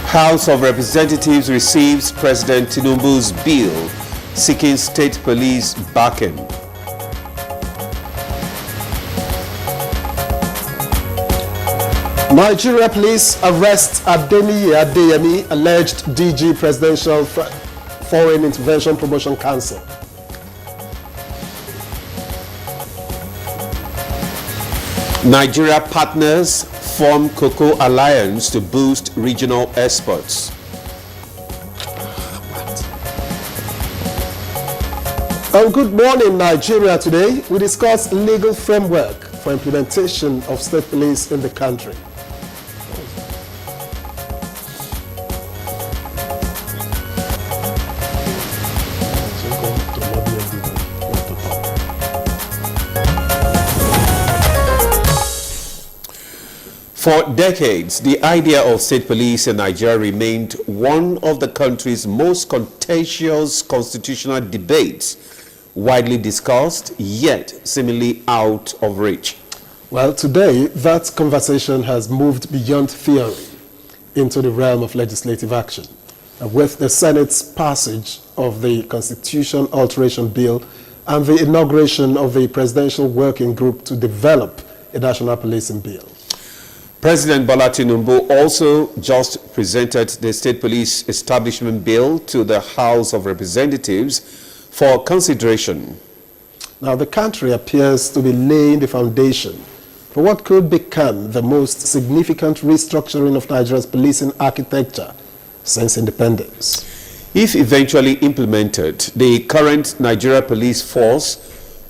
House of Representatives receives President Tinubu's bill seeking state police backing. Nigeria police arrest Adeyemi, alleged DG Presidential Foreign Intervention Promotion Council. Nigeria partners form Cocoa Alliance to boost regional exports. And good morning, Nigeria. Today, we discuss legal framework for implementation of state police in the country. For decades, the idea of state police in Nigeria remained one of the country's most contentious constitutional debates, widely discussed, yet seemingly out of reach. Well, today, that conversation has moved beyond theory into the realm of legislative action. And with the Senate's passage of the Constitution Alteration Bill and the inauguration of the Presidential Working Group to develop a national policing bill. President Bola Tinubu also just presented the State Police Establishment Bill to the House of Representatives for consideration. Now, the country appears to be laying the foundation for what could become the most significant restructuring of Nigeria's policing architecture since independence. If eventually implemented, the current Nigeria police force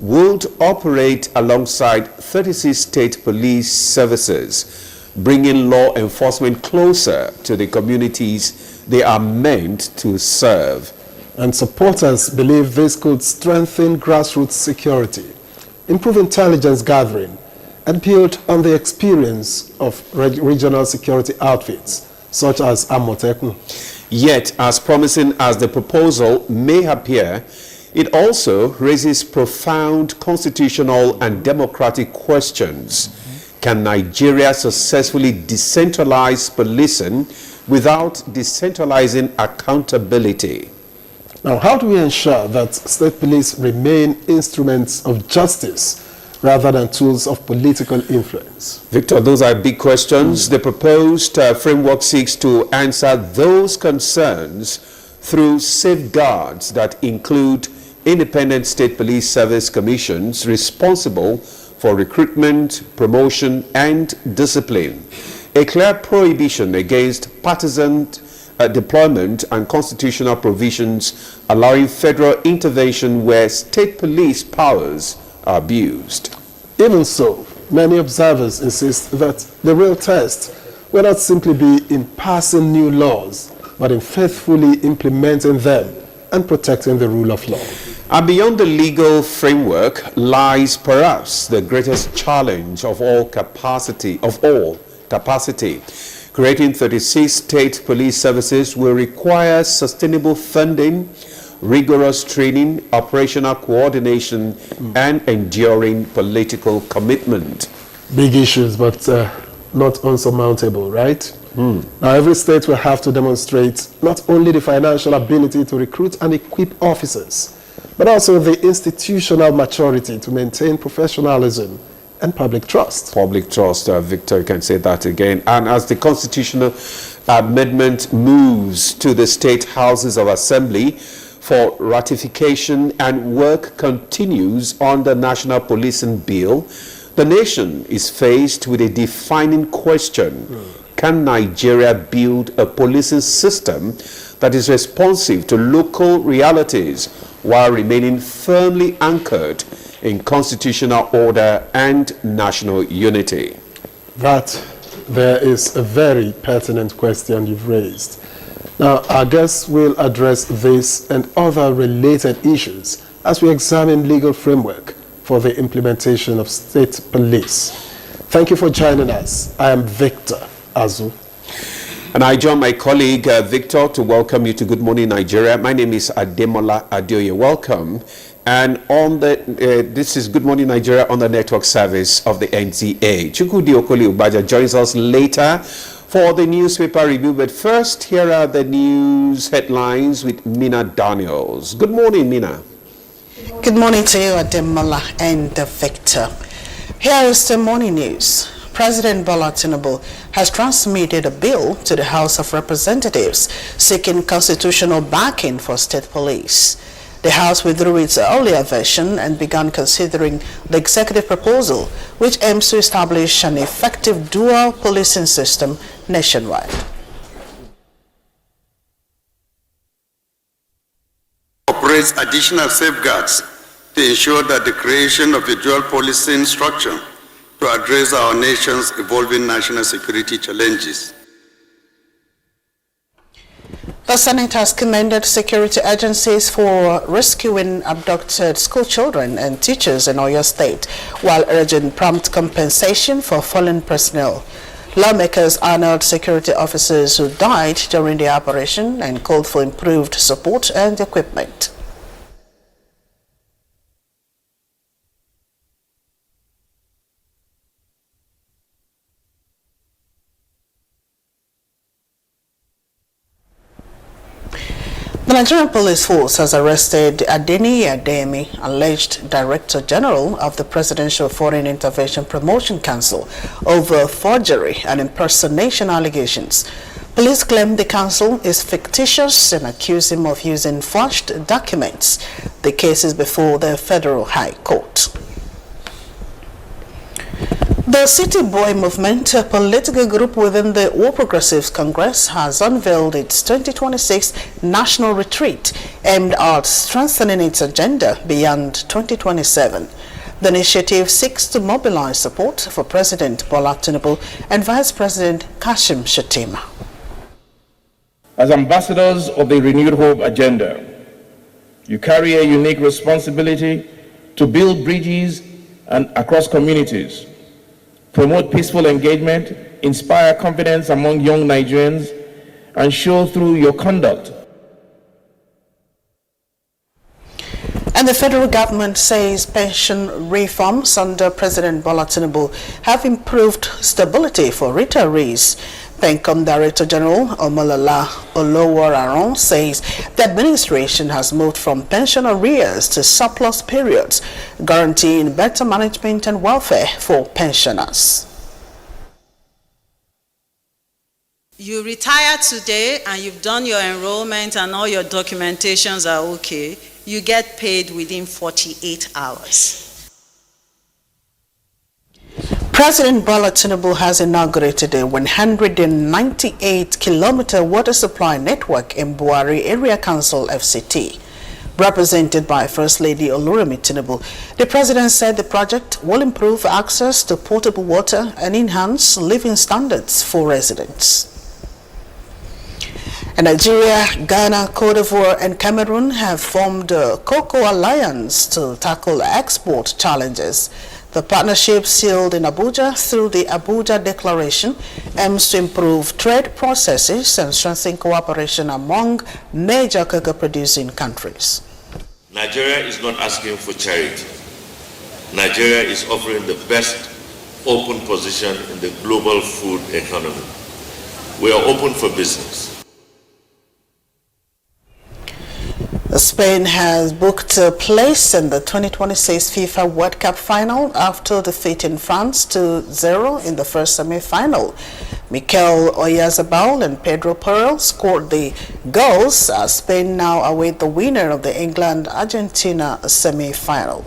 would operate alongside 36 state police services, bringing law enforcement closer to the communities they are meant to serve. And supporters believe this could strengthen grassroots security, improve intelligence gathering, and build on the experience of regional security outfits, such as Amotekun. Yet, as promising as the proposal may appear, it also raises profound constitutional and democratic questions. Can Nigeria successfully decentralize policing without decentralizing accountability? Now, how do we ensure that state police remain instruments of justice rather than tools of political influence? Victor, those are big questions. The proposed framework seeks to answer those concerns through safeguards that include independent state police service commissions responsible for recruitment, promotion, and discipline, a clear prohibition against partisan deployment, and constitutional provisions allowing federal intervention where state police powers are abused. Even so, many observers insist that the real test will not simply be in passing new laws, but in faithfully implementing them and protecting the rule of law. And beyond the legal framework lies perhaps the greatest challenge of all capacity. Creating 36 state police services will require sustainable funding, rigorous training, operational coordination, and enduring political commitment. Big issues, but not unsurmountable, right? Now, every state will have to demonstrate not only the financial ability to recruit and equip officers, but also the institutional maturity to maintain professionalism and public trust. Public trust, Victor, you can say that again. And as the constitutional amendment moves to the state houses of assembly for ratification and work continues on the national policing bill, the nation is faced with a defining question. Can Nigeria build a policing system that is responsive to local realities while remaining firmly anchored in constitutional order and national unity? That there is a very pertinent question you've raised. Now, our guests will address this and other related issues as we examine legal framework for the implementation of state police. Thank you for joining us. I am Victor Azu. And I join my colleague Victor to welcome you to Good Morning Nigeria. My name is Ademola Adeoye. Welcome. And on the this is Good Morning Nigeria on the network service of the NTA. Chukwudi Okoli Ubaja joins us later for the newspaper review. But first, here are the news headlines with Mina Daniels. Good morning, Mina. Good morning to you, Ademola and Victor. Here is the morning news. President Bola Tinubu has transmitted a bill to the House of Representatives seeking constitutional backing for state police. The House withdrew its earlier version and began considering the executive proposal, which aims to establish an effective dual policing system nationwide. Operates additional safeguards to ensure that the creation of a dual policing structure to address our nation's evolving national security challenges. The Senate has commended security agencies for rescuing abducted school children and teachers in Oyo State, while urging prompt compensation for fallen personnel. Lawmakers honored security officers who died during the operation and called for improved support and equipment. The Nigerian Police Force has arrested Adeni Ademi, alleged Director General of the Presidential Foreign Intervention Promotion Council, over forgery and impersonation allegations. Police claim the council is fictitious and accuse him of using forged documents. The case is before the Federal High Court. The City Boy Movement, a political group within the All Progressives Congress, has unveiled its 2026 national retreat aimed at strengthening its agenda beyond 2027. The initiative seeks to mobilize support for President Bola Tinubu and Vice President Kashim Shettima. As ambassadors of the Renewed Hope agenda, you carry a unique responsibility to build bridges and across communities, promote peaceful engagement, inspire confidence among young Nigerians, and show through your conduct. And the federal government says pension reforms under President Bola Tinubu have improved stability for retirees. PENCOM Director General Omolola Olowararon says the administration has moved from pension arrears to surplus periods, guaranteeing better management and welfare for pensioners. You retire today and you've done your enrollment and all your documentations are okay, you get paid within 48 hours. President Bola Tinubu has inaugurated a 198-kilometer water supply network in Buhari Area Council FCT. Represented by First Lady Oluremi Tinubu, the president said the project will improve access to potable water and enhance living standards for residents. And Nigeria, Ghana, Cote d'Ivoire, and Cameroon have formed a Cocoa Alliance to tackle export challenges. The partnership, sealed in Abuja through the Abuja Declaration, aims to improve trade processes and strengthen cooperation among major cocoa-producing countries. Nigeria is not asking for charity. Nigeria is offering the best open position in the global food economy. We are open for business. Spain has booked a place in the 2026 FIFA World Cup final after defeating France 2-0 in the first semi-final. Mikel Oyarzabal and Pedro Porro scored the goals as Spain now await the winner of the England-Argentina semi-final.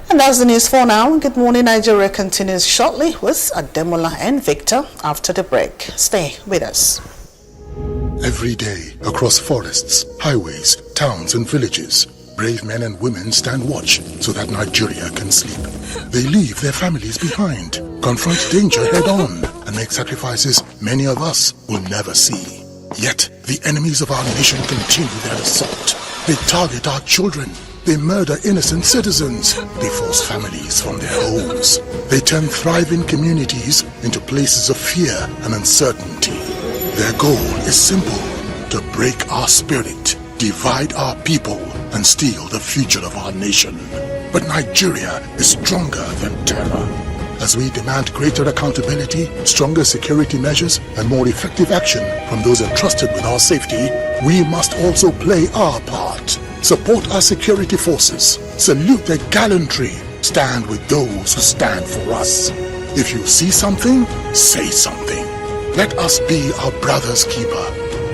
And that's the news for now. Good Morning Nigeria continues shortly with Ademola and Victor after the break. Stay with us. Every day, across forests, highways, towns and villages, brave men and women stand watch so that Nigeria can sleep. They leave their families behind, confront danger head-on, and make sacrifices many of us will never see. Yet, the enemies of our nation continue their assault. They target our children. They murder innocent citizens. They force families from their homes. They turn thriving communities into places of fear and uncertainty. Their goal is simple: to break our spirit, divide our people, and steal the future of our nation. But Nigeria is stronger than terror. As we demand greater accountability, stronger security measures, and more effective action from those entrusted with our safety, we must also play our part. Support our security forces. Salute their gallantry. Stand with those who stand for us. If you see something, say something. Let us be our brother's keeper.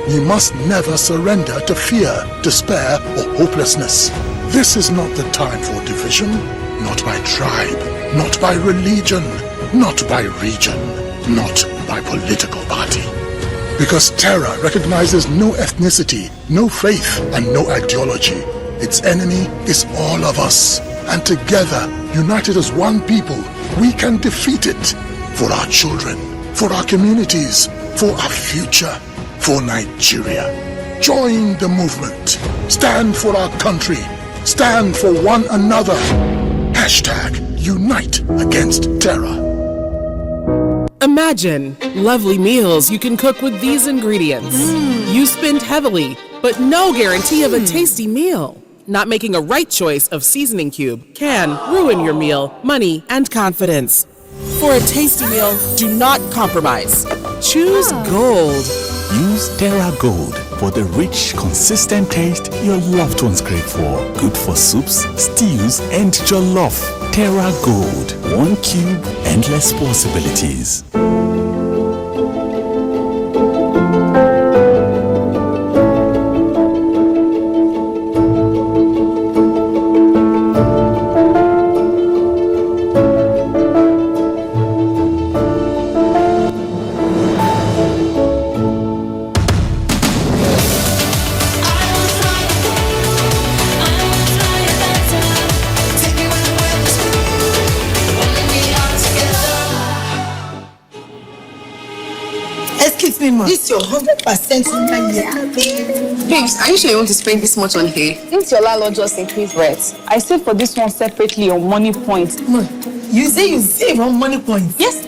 We must never surrender to fear, despair, or hopelessness. This is not the time for division, not by tribe, not by religion, not by region, not by political party. Because terror recognizes no ethnicity, no faith, and no ideology. Its enemy is all of us. And together, united as one people, we can defeat it. For our children, for our communities, for our future, for Nigeria. Join the movement. Stand for our country. Stand for one another. Hashtag Unite Against Terror. Imagine lovely meals you can cook with these ingredients. You spend heavily, but no guarantee of a tasty meal. Not making a right choice of seasoning cube can ruin your meal, money, and confidence. For a tasty meal, do not compromise. Choose Gold. Use Terra Gold for the rich, consistent taste your loved ones crave for. Good for soups, stews, and jollof. Terra Gold. One cube, endless possibilities. This your 100% in year. Babes, are you sure you want to spend this much on hair? Since your landlord just increased rents, I saved for this one separately on money points. No, you say you save on money points? Yes.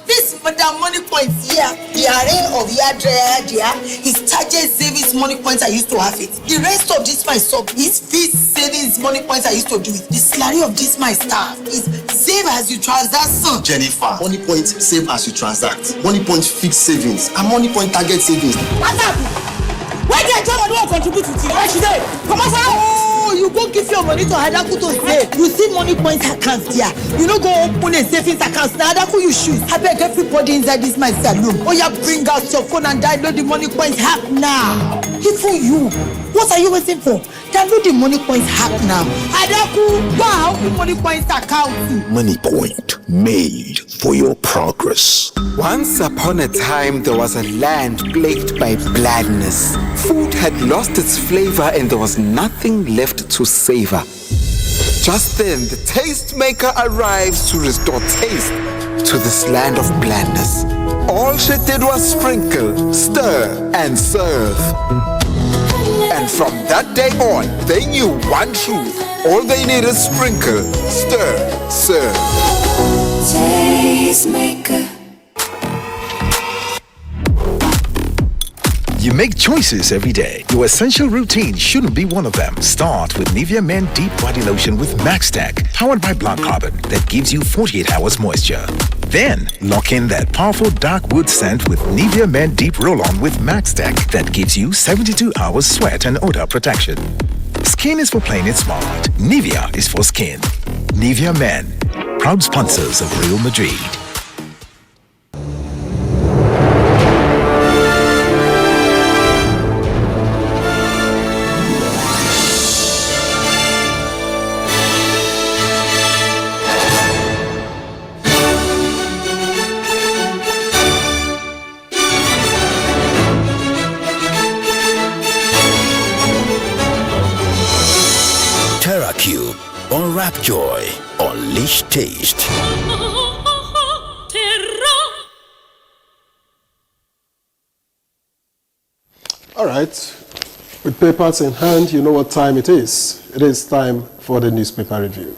This Madam Money Points here, the array of Yadrea, his target savings money points I used to have it. The rest of this my sub is fixed savings money points I used to do it. The salary of this my staff is save as you transact, son. Jennifer, Money Point save as you transact. Money Point fixed savings and Money Point target savings. What's up? Why did I don't contribute to you? Why should I? Come on, oh, you go give your money to Hadaku to save. You see Money Point accounts there. You know go open a savings account. Now Hadaku you shoot. I beg everybody inside this my salon. Oh yeah, bring out your phone and download the Money Point app now. Even you. What are you waiting for? Download the Money Point app now. Hadaku, wow, the Money Point account. Money Point, made for your progress. Once upon a time, there was a land plagued by blandness. Food had lost its flavor and there was nothing left to savor. Just then, the tastemaker arrives to restore taste to this land of blandness. All she did was sprinkle, stir, and serve. And from that day on, they knew one truth. All they needed is sprinkle, stir, serve. Tastemaker. You make choices every day. Your essential routine shouldn't be one of them. Start with Nivea Men Deep Body Lotion with Max Tech, powered by Black Carbon, that gives you 48 hours moisture. Then, lock in that powerful dark wood scent with Nivea Men Deep Roll-On with Max Tech that gives you 72 hours sweat and odor protection. Skin is for playing it smart. Nivea is for skin. Nivea Men, proud sponsors of Real Madrid. Cube, unwrap joy, unleash taste. All right, with papers in hand, you know what time it is. It is time for the newspaper review.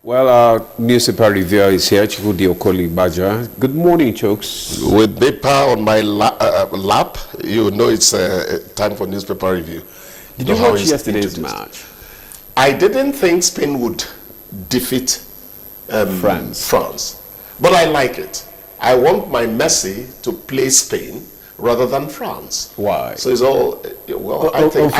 Well, our newspaper reviewer is here, Chukudi Okoli-Baja. Good morning, Chokes. With paper on my lap, you know it's time for newspaper review. Did you watch yesterday's match? I didn't think Spain would defeat France. But I like it. I want my Messi to play Spain rather than France. Why? So it's all, well, I think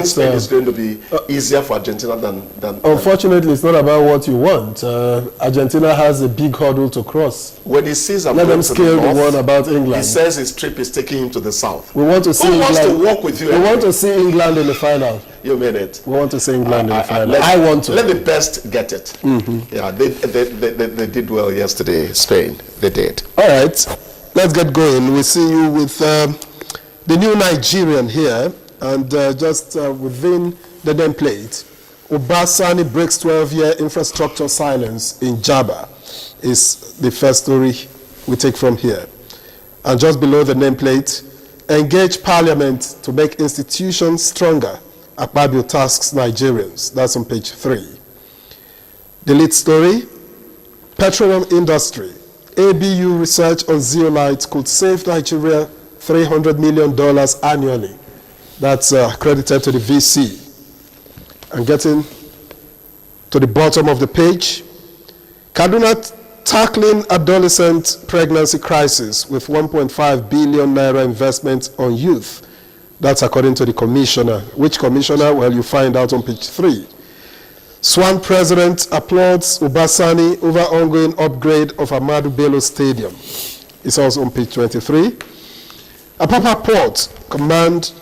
Spain is going to be easier for Argentina than unfortunately, it's not about what you want. Argentina has a big hurdle to cross. When he sees let them scale the one about England. He says his trip is taking him to the south. We want to see Who wants to walk with you? We want to see England in the final. You mean it? We want to see England in the final. I want to. Let the best get it. Yeah, they did well yesterday, Spain. They did. All right. Let's get going. We see you with the new Nigerian here, and just within the nameplate, Obasani breaks 12-year infrastructure silence in Jaba is the first story we take from here. And just below the nameplate, engage Parliament to make institutions stronger. Akpabio tasks Nigerians. That's on page 3. The lead story, petroleum industry. ABU research on zeolite could save Nigeria $300 million annually. That's credited to the VC. And getting to the bottom of the page, Kaduna tackling adolescent pregnancy crisis with 1.5 billion naira investment on youth. That's according to the commissioner. Which commissioner? Well, you find out on page 3. Swan president applauds Obasani over ongoing upgrade of Ahmadu Bello Stadium. It's also on page 23. Apapa Port Command,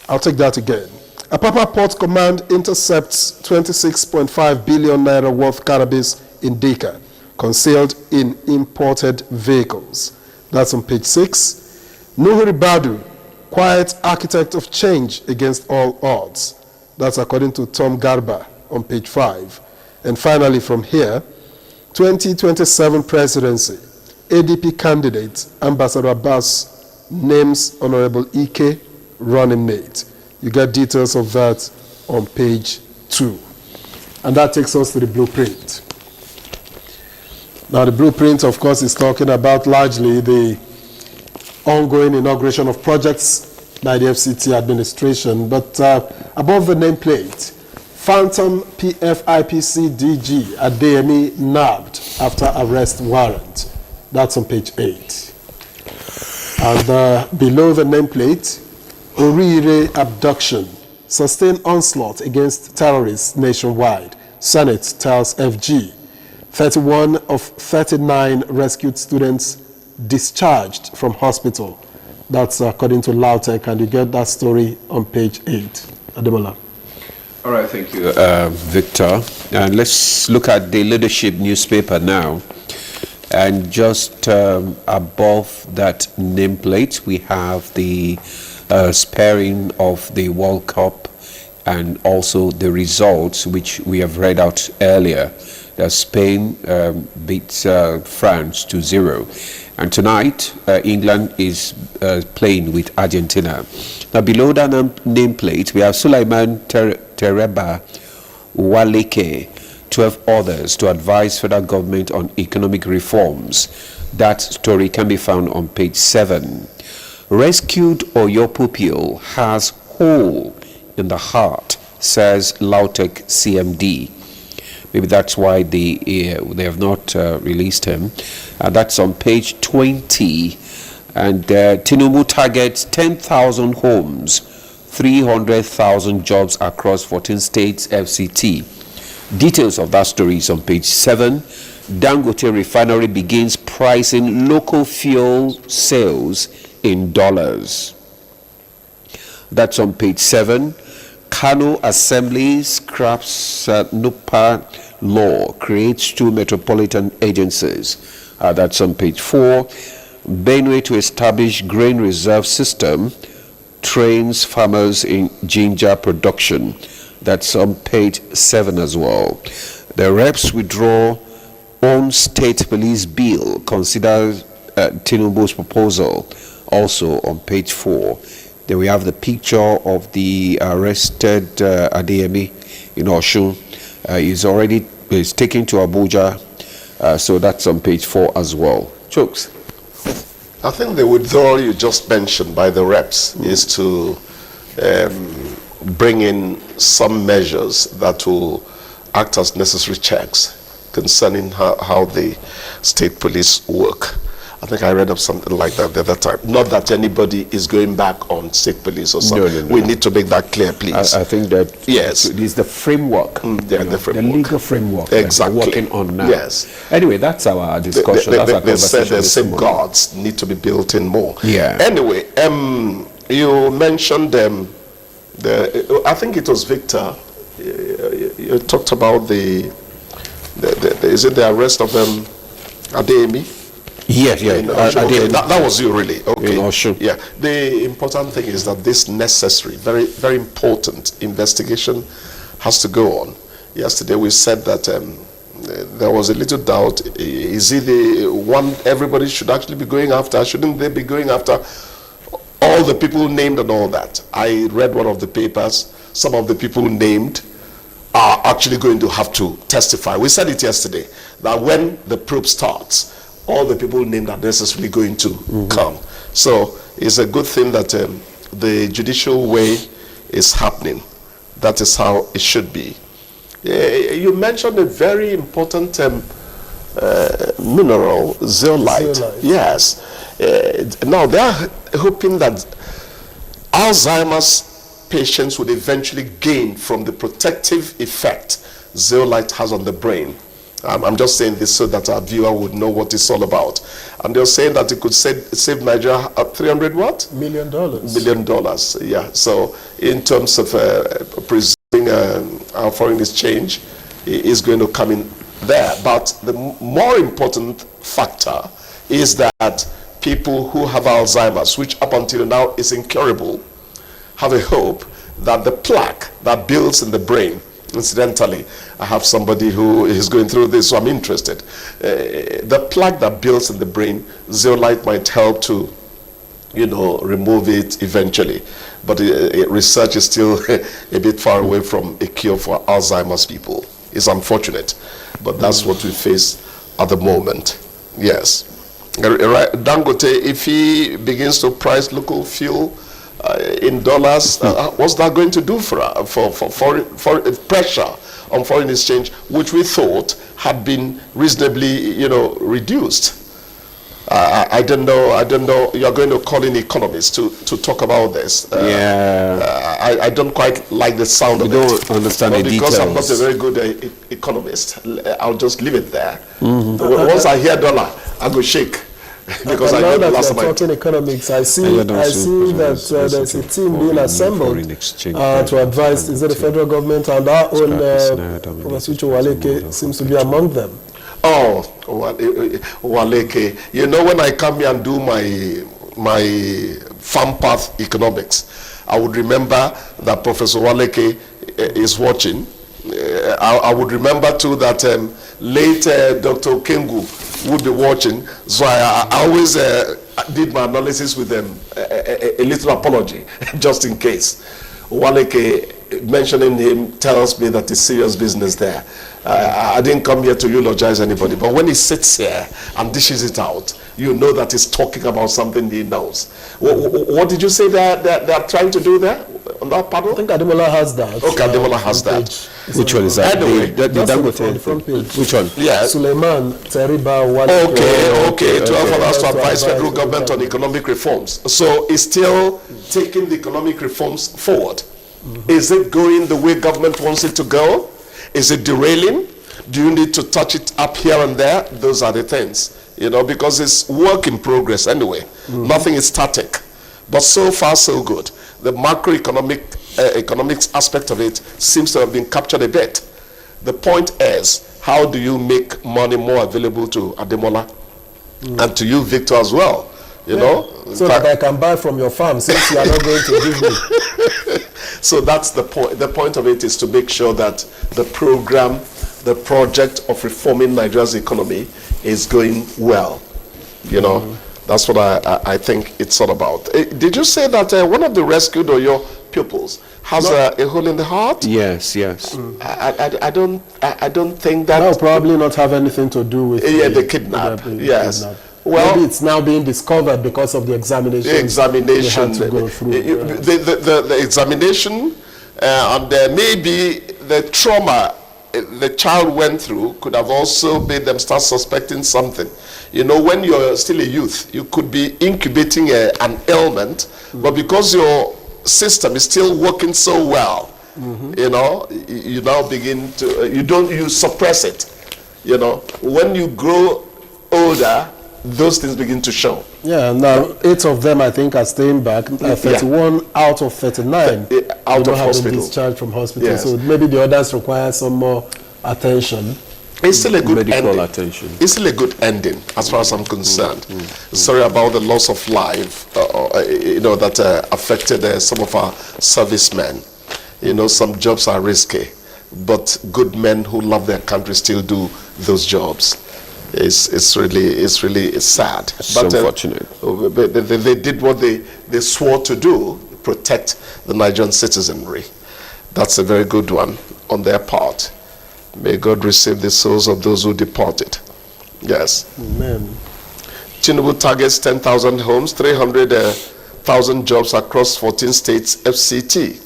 I'll take that again. Apapa Port Command intercepts 26.5 billion naira worth cannabis in Dhaka, concealed in imported vehicles. That's on page 6. Nuhuri Badu, quiet architect of change against all odds. That's according to Tom Garba on page 5. And finally from here, 2027 presidency, ADP candidate, Ambassador Abbas names Honorable Ike running mate. You get details of that on page 2. And that takes us to the blueprint. Now the blueprint, of course, is talking about largely the ongoing inauguration of projects by the FCT administration, but above the nameplate, Phantom PFIPC DG Adeyemi nabbed after arrest warrant. That's on page 8. And below the nameplate, Orire abduction, sustained onslaught against terrorists nationwide. Senate tells FG. 31 of 39 rescued students discharged from hospital. That's according to Lautech, and you get that story on page 8. Ademola. All right, thank you, Victor. And let's look at the leadership newspaper now. And just above that nameplate, we have the sparing of the World Cup and also the results, which we have read out earlier. That Spain beats France 2-0. And tonight, England is playing with Argentina. Now, below that nameplate, we have Sulaiman Tereba Waleke, 12 others to advise federal government on economic reforms. That story can be found on page 7. Rescued Oyo pupil has hole in the heart, says Lautech CMD. Maybe that's why they have not released him. That's on page 20. And Tinubu targets 10,000 homes, 300,000 jobs across 14 states FCT. Details of that story is on page 7. Dangote refinery begins pricing local fuel sales in dollars. That's on page 7. Kano Assembly scraps NUPA law, creates 2 metropolitan agencies. That's on page 4. Benue to establish grain reserve system, trains farmers in ginger production. That's on page 7 as well. The reps withdraw own state police bill, considers Tinubu's proposal, also on page 4. Then we have the picture of the arrested Adeyemi in Osun. He's already is taken to Abuja. So that's on page 4 as well. Chokes. I think the withdrawal you just mentioned by the reps is to bring in some measures that will act as necessary checks concerning how the state police work. I think I read up something like that the other time. Not that anybody is going back on state police or something. No. We need to make that clear, please. I think that yes, it is the framework, the legal framework exactly that we're working on now. Yes. Anyway, that's our discussion. They said the safeguards need to be built in more. Yeah. Anyway, you mentioned I think it was Victor. You talked about the is it the arrest of Adeyemi? Yes, yeah. Okay, that was you, really. Okay. Sure. Yeah. The important thing is that this necessary, very, very important investigation has to go on. Yesterday we said that there was a little doubt. Is he the one everybody should actually be going after? Shouldn't they be going after all the people named and all that? I read one of the papers. Some of the people named are actually going to have to testify. We said it yesterday, that when the probe starts, all the people named are necessarily going to come. So it's a good thing that the judicial way is happening. That is how it should be. You mentioned a very important mineral, zeolite. Yes. Now they are hoping that Alzheimer's patients would eventually gain from the protective effect zeolite has on the brain. I'm just saying this so that our viewer would know what it's all about. And they're saying that it could save Nigeria $300 million. Yeah. So in terms of preserving our foreign exchange, is going to come in there. But the more important factor is that people who have Alzheimer's, which up until now is incurable, have a hope that the plaque that builds in the brain. Incidentally, I have somebody who is going through this, so I'm interested. The plaque that builds in the brain, zeolite might help to, remove it eventually. But research is still a bit far away from a cure for Alzheimer's people. It's unfortunate, but that's what we face at the moment. Yes. Dangote, if he begins to price local fuel in dollars, what's that going to do for pressure on foreign exchange, which we thought had been reasonably, reduced? I don't know. You're going to call in economists to talk about this. I don't quite like the sound of it. Don't understand the because details. I'm not a very good economist, I'll just leave it there. Once I hear dollar, I go shake. Because I know that last we're talking economics, I see that there's a team being assembled to advise. Is it the federal government and our own Professor Waleke seems to be among them? Oh, Waleke. When I come here and do my farm path economics, I would remember that Professor Waleke is watching. I would remember too that late Dr. Kengu would be watching, so I always did my analysis with them, a little apology, just in case. Waleke, mentioning him tells me that it's serious business there. I didn't come here to eulogize anybody, but when he sits here and dishes it out, you know that he's talking about something he knows. What did you say they're trying to do there on that panel? I think Ademola has that. Okay, Ademola has that. Which one is that? Anyway, on the front page. Which one? Yeah. Suleiman Teriba Okay. 12 of us to advise federal government on economic reforms. So it's still taking the economic reforms forward. Is it going the way government wants it to go? Is it derailing? Do you need to touch it up here and there? Those are the things, because it's work in progress anyway. Nothing is static. But so far, so good. The macroeconomics aspect of it seems to have been captured a bit. The point is, how do you make money more available to Ademola and to you, Victor, as well? So that I can buy from your farm, since you are not going to give me. So that's the point. The point of it is to make sure that the program, the project of reforming Nigeria's economy is going well. That's what I think it's all about. Did you say that one of the rescued or your pupils has a hole in the heart. Yes, yes. I don't think that. That'll probably not have anything to do with the kidnap. Yes. Kidnap. Well, maybe it's now being discovered because of the examination. The examination. They had to go through. The examination, and maybe the trauma the child went through could have also made them start suspecting something. You know, when you're still a youth, you could be incubating an ailment, but because your system is still working so well, you know, you now begin to, you suppress it. You know, when you grow older, those things begin to show. Yeah, now 8 of them I think are staying back. 31 out of 39 out of have hospital. been discharged from hospital. Yes. So maybe the others require some more attention. It's still a good medical ending. attention. It's still a good ending, as far as I'm concerned. Sorry about the loss of life, you know, that affected some of our servicemen. You know, some jobs are risky, but good men who love their country still do those jobs. It's really sad. But unfortunate. They did what they swore to do: protect the Nigerian citizenry. That's a very good one on their part. May God receive the souls of those who departed. Yes. Amen. Tinubu targets 10,000 homes, 300,000 jobs across 14 states FCT.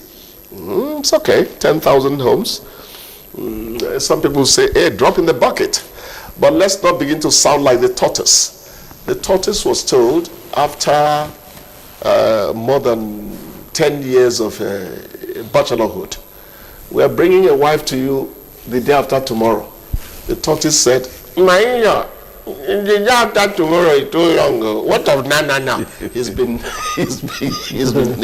It's okay, 10,000 homes. Some people say, hey, drop in the bucket. But let's not begin to sound like the tortoise. The tortoise was told after more than 10 years of bachelorhood, we are bringing a wife to you the day after tomorrow. The tortoise said, the day after tomorrow is too long. What of now? He's been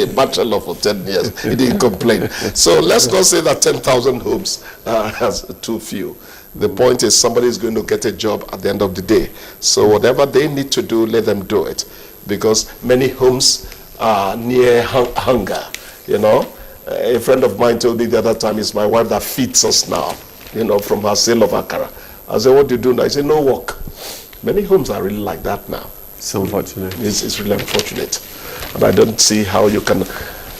a bachelor for 10 years. He didn't complain. So let's not say that 10,000 homes is too few. The point is somebody is going to get a job at the end of the day. So whatever they need to do, let them do it. Because many homes are near hunger, you know. A friend of mine told me the other time, it's my wife that feeds us now, you know, from her sale of akara. I said, what do you do now? I said, no work. Many homes are really like that now. It's unfortunate. It's really unfortunate. And I don't see how you can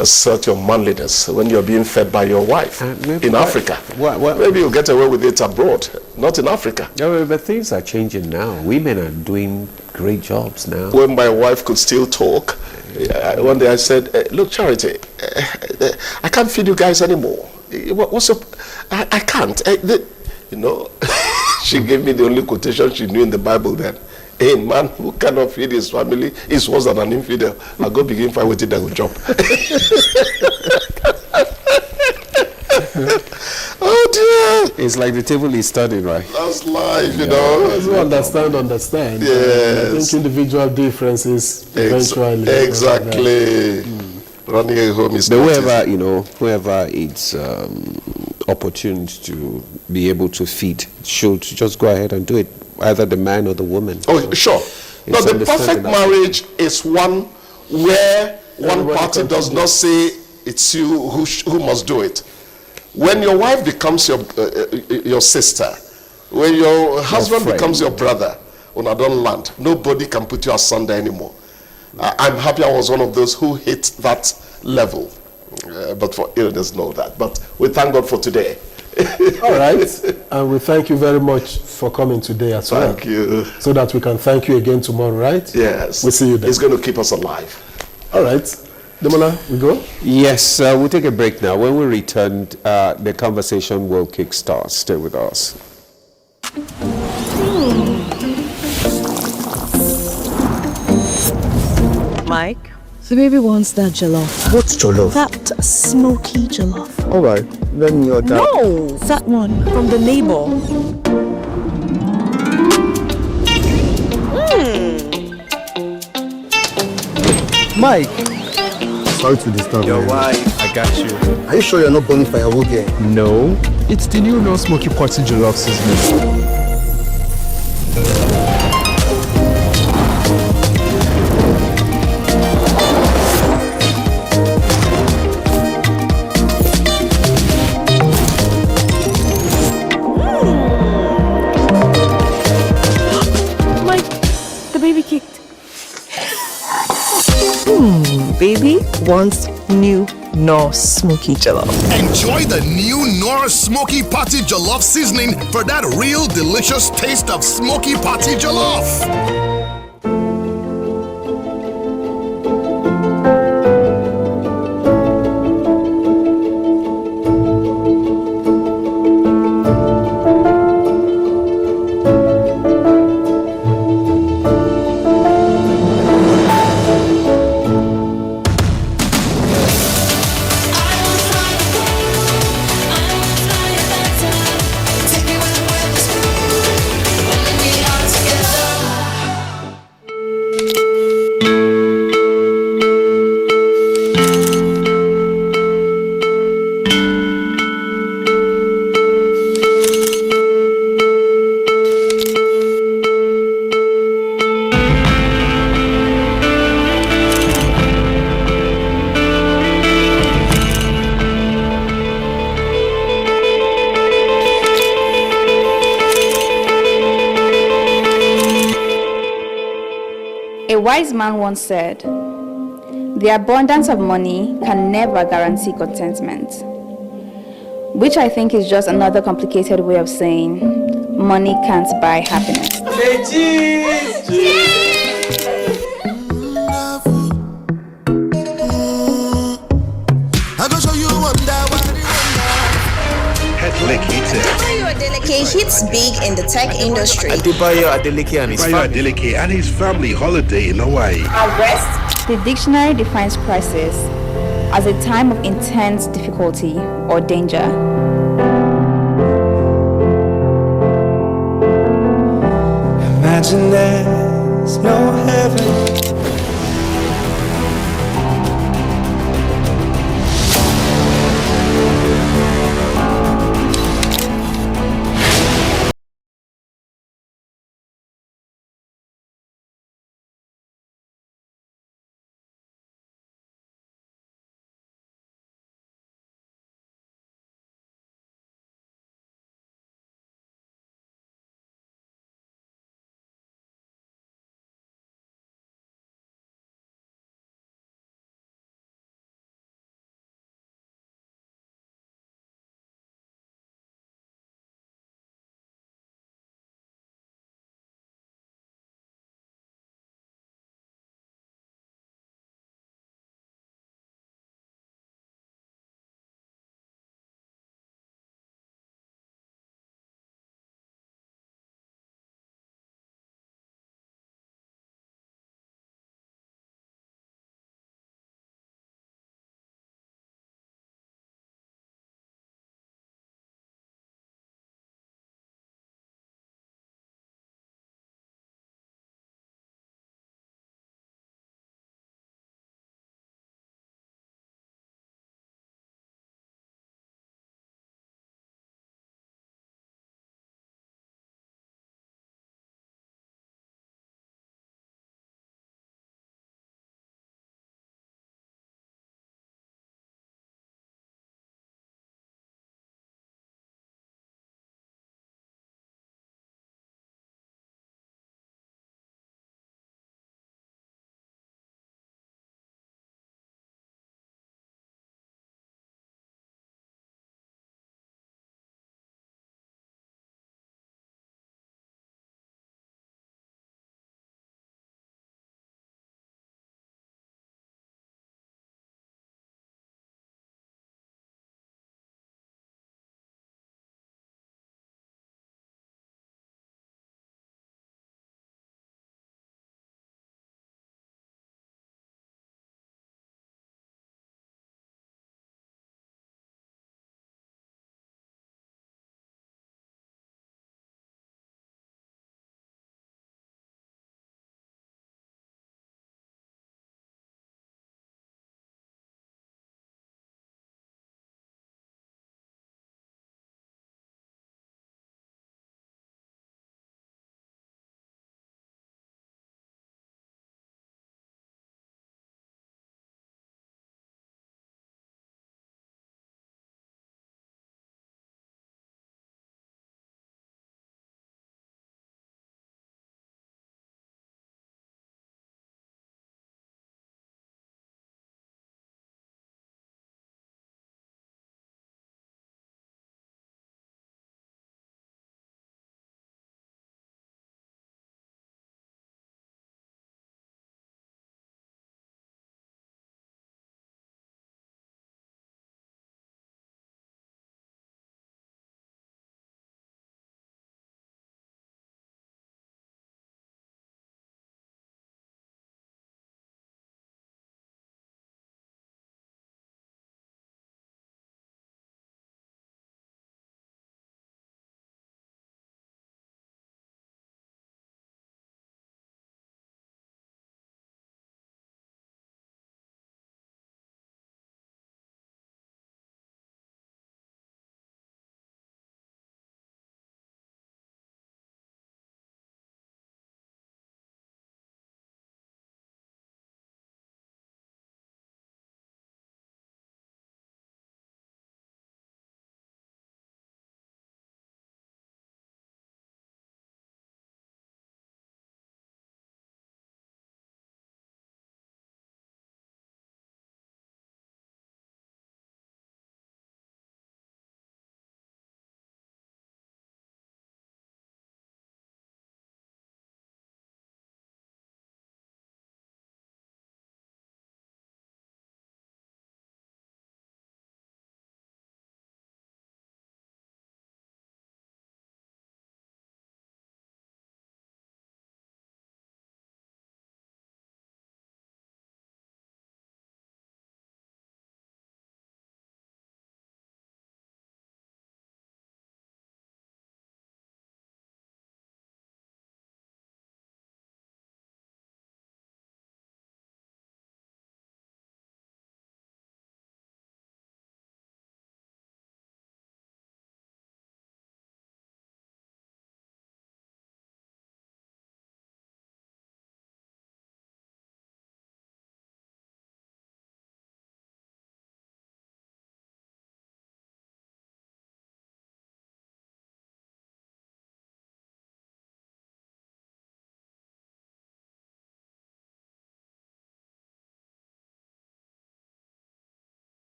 assert your manliness when you're being fed by your wife in Africa. Maybe you'll get away with it abroad, not in Africa. Yeah, but things are changing now. Women are doing great jobs now. When my wife could still talk, one day I said, look, Charity, I can't feed you guys anymore. What's up? I can't. You know, she gave me the only quotation she knew in the Bible then. A man who cannot feed his family is worse than an infidel. I'll go begin fight with it and jump. Oh dear. It's like the table is studying, right? That's life, you know. As we understand. Yes. I think individual differences eventually. Exactly. Running a home is but whoever it's opportune to be able to feed should just go ahead and do it, either the man or the woman. Oh, sure. No, the perfect marriage is one where one party does not say it's you who must do it. When your wife becomes your sister, when your husband becomes your brother, when I don't land, nobody can put you asunder anymore. I'm happy I was one of those who hit that level. But for illness, know that. But we thank God for today. All right. And we thank you very much for coming today as well. Thank you. So that we can thank you again tomorrow, right? Yes. We'll see you then. It's going to keep us alive. All right. Demola, we go? Yes, we'll take a break now. When we return, the conversation will kickstart. Stay with us. Mike? The baby wants that jollof. What's jollof? That smoky jollof. All right, let me order. No! That one from the neighbor. Mike! Sorry to disturb you. Your wife, I got you. Are you sure you're not burning firewood here? No, it's the new no smoky potty jollof seasoning. Baby wants new Knorr Smoky Jollof. Enjoy the new Knorr Smoky Party Jollof seasoning for that real delicious taste of Smoky Party Jollof. A wise man once said, "The abundance of money can never guarantee contentment," which I think is just another complicated way of saying money can't buy happiness. Adebayo Adeleke hits big in the tech industry. Adebayo Adeleke and his family holiday in Hawaii. Arrest? The dictionary defines crisis as a time of intense difficulty or danger. Imagine there's no heaven.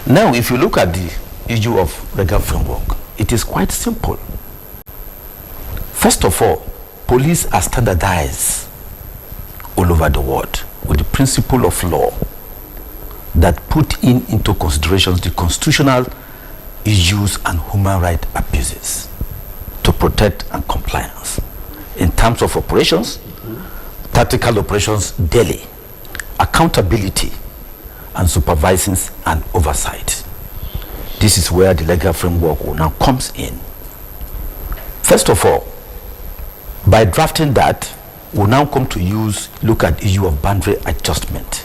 Now, if you look at the issue of legal framework, it is quite simple. First of all, police are standardized all over the world with the principle of law that put into considerations the constitutional issues and human rights abuses to protect and compliance in terms of operations, tactical operations daily, accountability, and supervising and oversight. This is where the legal framework now comes in. First of all, by drafting that, we'll now come to look at issue of boundary adjustment.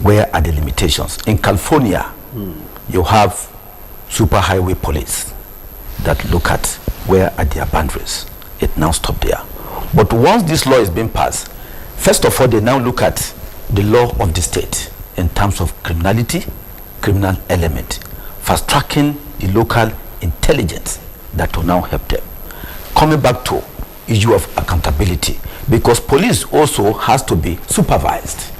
Where are the limitations? In California, you have superhighway police that look at where are their boundaries. It now stops there. But once this law is being passed, first of all, they now look at the law of the state in terms of criminality, criminal element, fast-tracking the local intelligence that will now help them. Coming back to issue of accountability, because police also has to be supervised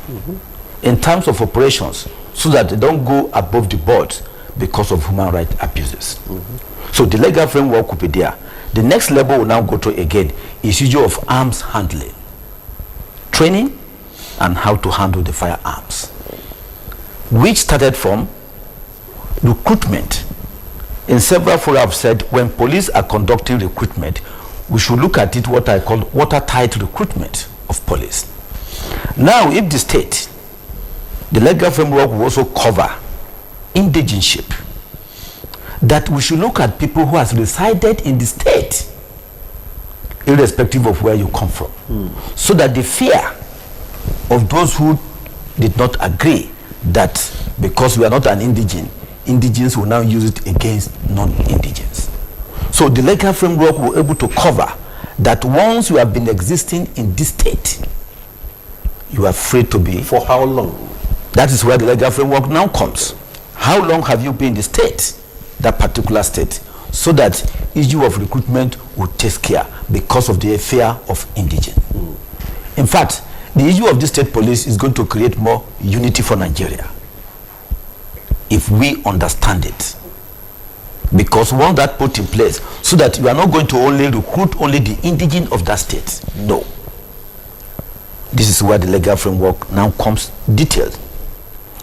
in terms of operations so that they don't go above the board because of human rights abuses. So the legal framework will be there. The next level will now go to again is issue of arms handling, training and how to handle the firearms, which started from recruitment. In several forums I've said when police are conducting recruitment, we should look at it what I call watertight recruitment of police. Now, if the state, the legal framework will also cover indigenship, that we should look at people who has resided in the state, irrespective of where you come from, so that the fear of those who did not agree that because we are not an indigens will now use it against non-indigens. So the legal framework will be able to cover that once you have been existing in this state, you are free to be. For how long? That is where the legal framework now comes. How long have you been in the state, that particular state, so that issue of recruitment will take care because of the fear of indigent. In fact, the issue of the state police is going to create more unity for Nigeria if we understand it. Because once that put in place, so that you are not going to only recruit only the indigent of that state. No. This is where the legal framework now comes detailed,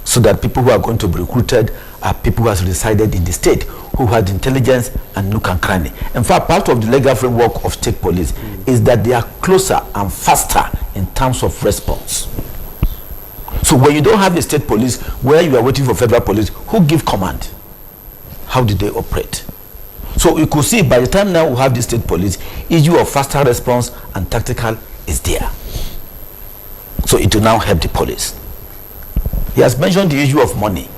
so that people who are going to be recruited are people who have resided in the state, who had intelligence and nook and cranny. In fact, part of the legal framework of state police is that they are closer and faster in terms of response. So when you don't have a state police where you are waiting for federal police, who give command? How did they operate? So you could see by the time now we have the state police, issue of faster response and tactical is there. So it will now help the police. He has mentioned the issue of money,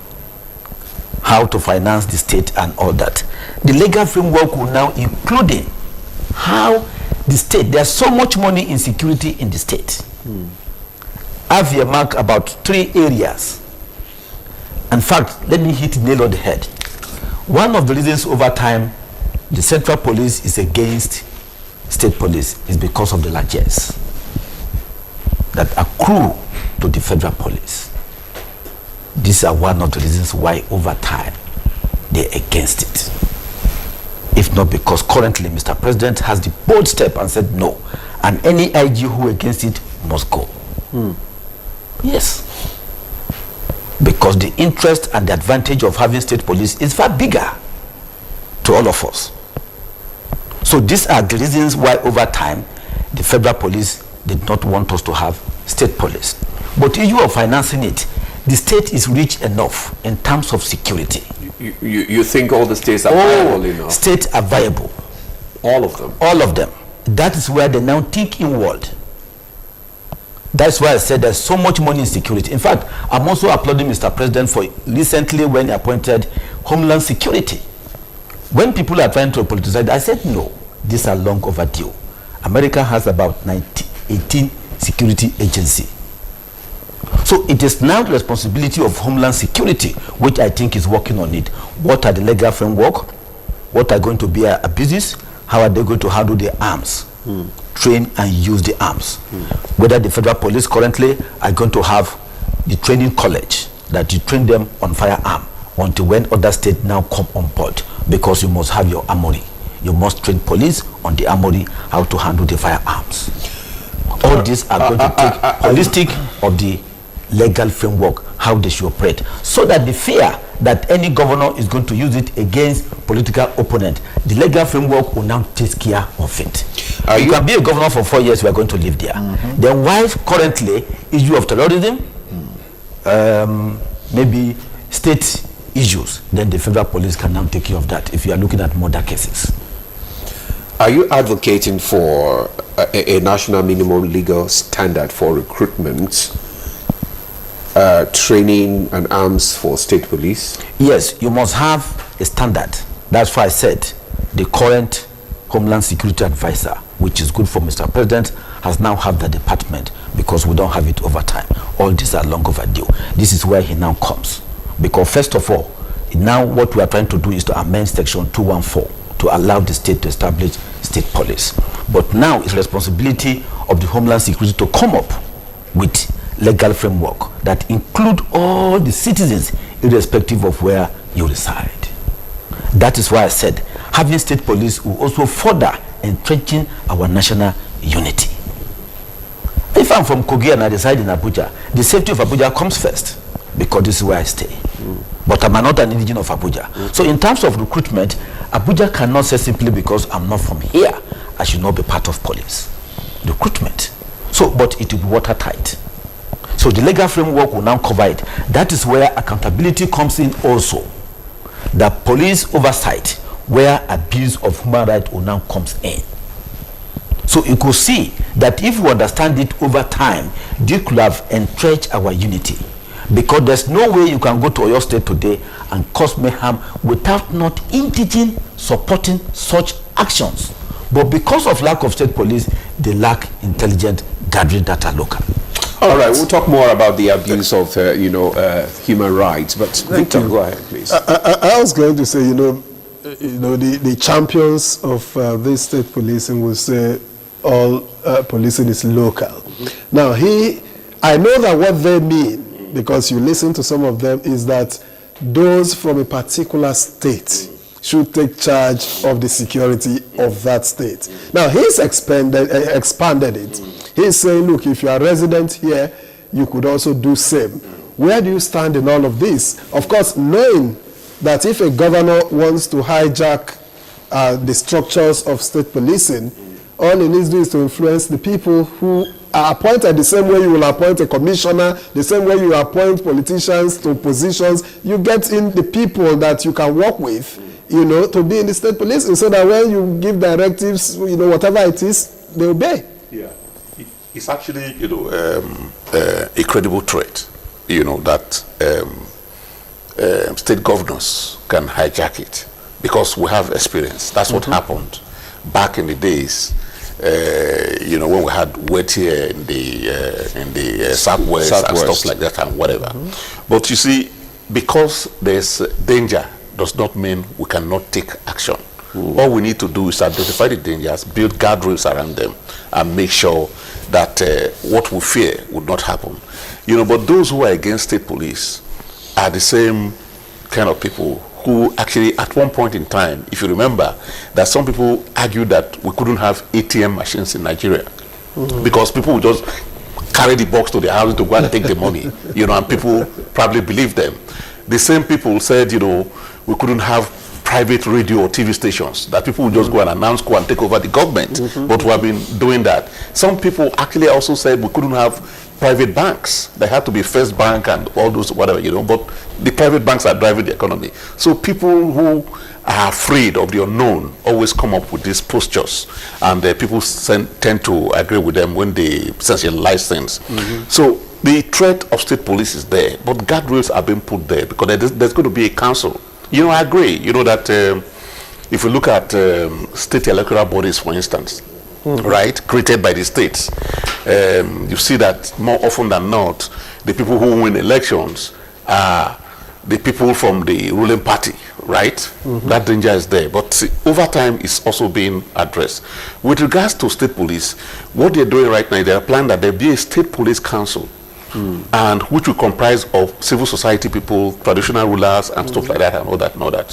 how to finance the state and all that. The legal framework will now include how the state, there's so much money in security in the state. I've earmarked about 3 areas. In fact, let me hit the nail on the head. One of the reasons over time the central police is against state police is because of the largesse that accrue to the federal police. These are one of the reasons why over time they're against it. If not because currently Mr. President has the bold step and said no, and any IG who against it must go. Yes. Because the interest and the advantage of having state police is far bigger to all of us. So these are the reasons why over time the federal police did not want us to have state police. But issue of financing it, the state is rich enough in terms of security. You think all the states are viable enough? States are viable. All of them? All of them. That is where they now think inward. That's why I said there's so much money in security. In fact, I'm also applauding Mr. President for recently when he appointed Homeland Security. When people are trying to politicize, I said no, these are long overdue. America has about 18 security agencies. So it is now the responsibility of Homeland Security, which I think is working on it. What are the legal framework? What are going to be abuses? How are they going to handle the arms? Train and use the arms. Whether the federal police currently are going to have the training college that you train them on firearm until when other states now come on board, because you must have your armory. You must train police on the armory, how to handle the firearms. All these are going to take holistic of the legal framework, how they should operate, so that the fear that any governor is going to use it against political opponent, the legal framework will now take care of it. You can be a governor for 4 years, we are going to live there. Then why currently issue of terrorism, maybe state issues, then the federal police can now take care of that if you are looking at murder cases. Are you advocating for a national minimum legal standard for recruitment, training and arms for state police? Yes, you must have a standard. That's why I said the current Homeland Security Advisor, which is good for Mr. President, has now have the department, because we don't have it over time. All these are long overdue. This is where he now comes. Because first of all, now what we are trying to do is to amend Section 214 to allow the state to establish state police. But now it's responsibility of the Homeland Security to come up with legal framework that include all the citizens irrespective of where you reside. That is why I said having state police will also further entrenching our national unity. If I'm from Kogi and I reside in Abuja, the safety of Abuja comes first, because this is where I stay. But I'm not an indigenous of Abuja. So in terms of recruitment, Abuja cannot say simply because I'm not from here, I should not be part of police. Recruitment. So, but it will be watertight. So the legal framework will now cover it. That is where accountability comes in also. The police oversight, where abuse of human rights will now comes in. So you could see that if we understand it over time, this could have entrenched our unity. Because there's no way you can go to your state today and cause mayhem without not engaging, supporting such actions. But because of lack of state police, they lack intelligent gathering data local. All right, we'll talk more about the abuse of, human rights. But Victor, go ahead, please. I was going to say, the champions of this state policing will say all policing is local. Now, I know that what they mean, because you listen to some of them, is that those from a particular state should take charge of the security of that state. Now, he's expanded it. He's saying, look, if you are resident here, you could also do same. Where do you stand in all of this? Of course, knowing that if a governor wants to hijack the structures of state policing, all he needs to do is to influence the people who are appointed the same way you will appoint a commissioner, the same way you appoint politicians to positions. You get in the people that you can work with, to be in the state police, so that when you give directives, whatever it is, they obey. Yeah, it's actually, a credible threat, that state governors can hijack it, because we have experience. That's what happened back in the days. When we had wet here in the southwest and stuff like that and whatever. But you see, because there's danger does not mean we cannot take action. All we need to do is identify the dangers, build guardrails around them, and make sure that what we fear would not happen. But those who are against state police are the same kind of people who actually, at one point in time, if you remember, that some people argued that we couldn't have ATM machines in Nigeria because people would just carry the box to the house to go and take the money, and people probably believed them. The same people said, we couldn't have private radio or TV stations, that people would just go and announce, go and take over the government. But we have been doing that. Some people actually also said we couldn't have private banks. They had to be First Bank and all those whatever, but the private banks are driving the economy. So people who are afraid of the unknown always come up with these postures, and people tend to agree with them when they sensationalize things. So the threat of state police is there, but guardrails are being put there because there's going to be a council. I agree, that if you look at state electoral bodies, for instance, right, created by the states, you see that more often than not, the people who win elections are the people from the ruling party, right? That danger is there. But over time, it's also being addressed. With regards to state police, what they're doing right now, they're planning that there be a state police council and which will comprise of civil society people, traditional rulers, and stuff like that, and all that, and all that.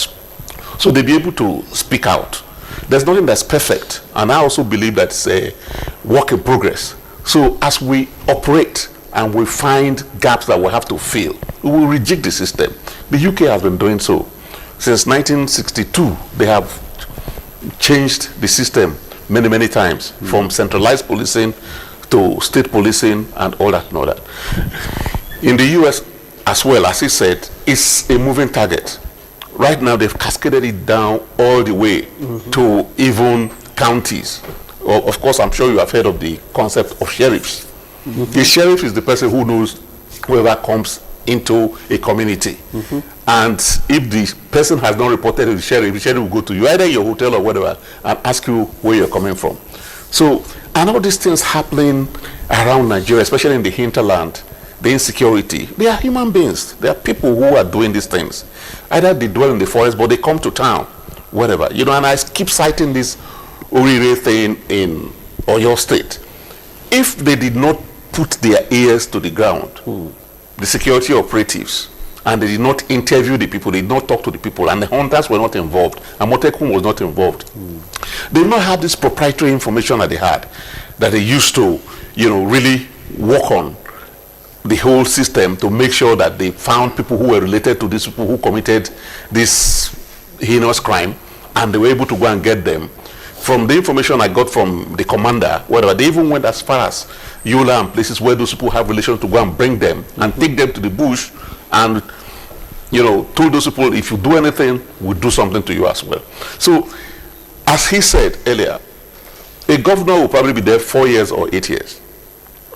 So they'll be able to speak out. There's nothing that's perfect, and I also believe that it's a work in progress. So as we operate and we find gaps that we have to fill, we will rejig the system. The UK has been doing so. Since 1962, they have changed the system many, many times, from centralized policing to state policing and all that and all that. In the US as well, as he said, it's a moving target. Right now, they've cascaded it down all the way to even counties. Of course, I'm sure you have heard of the concept of sheriffs. The sheriff is the person who knows whoever comes into a community. And if the person has not reported to the sheriff will go to you, either your hotel or whatever, and ask you where you're coming from. So, and all these things happening around Nigeria, especially in the hinterland, the insecurity, they are human beings. They are people who are doing these things. Either they dwell in the forest, but they come to town, whatever. You know, and I keep citing this Orire thing in Oyo State. If they did not put their ears to the ground, the security operatives, and they did not interview the people, they did not talk to the people, and the hunters were not involved, and Motekun was not involved, they did not have this proprietary information that they had, that they used to, you know, really work on the whole system to make sure that they found people who were related to these people who committed this heinous crime, and they were able to go and get them. From the information I got from the commander, whatever, they even went as far as Yola and places where those people have relations to go and bring them and take them to the bush and, you know, told those people, if you do anything, we'll do something to you as well. So, as he said earlier, a governor will probably be there 4 years or 8 years.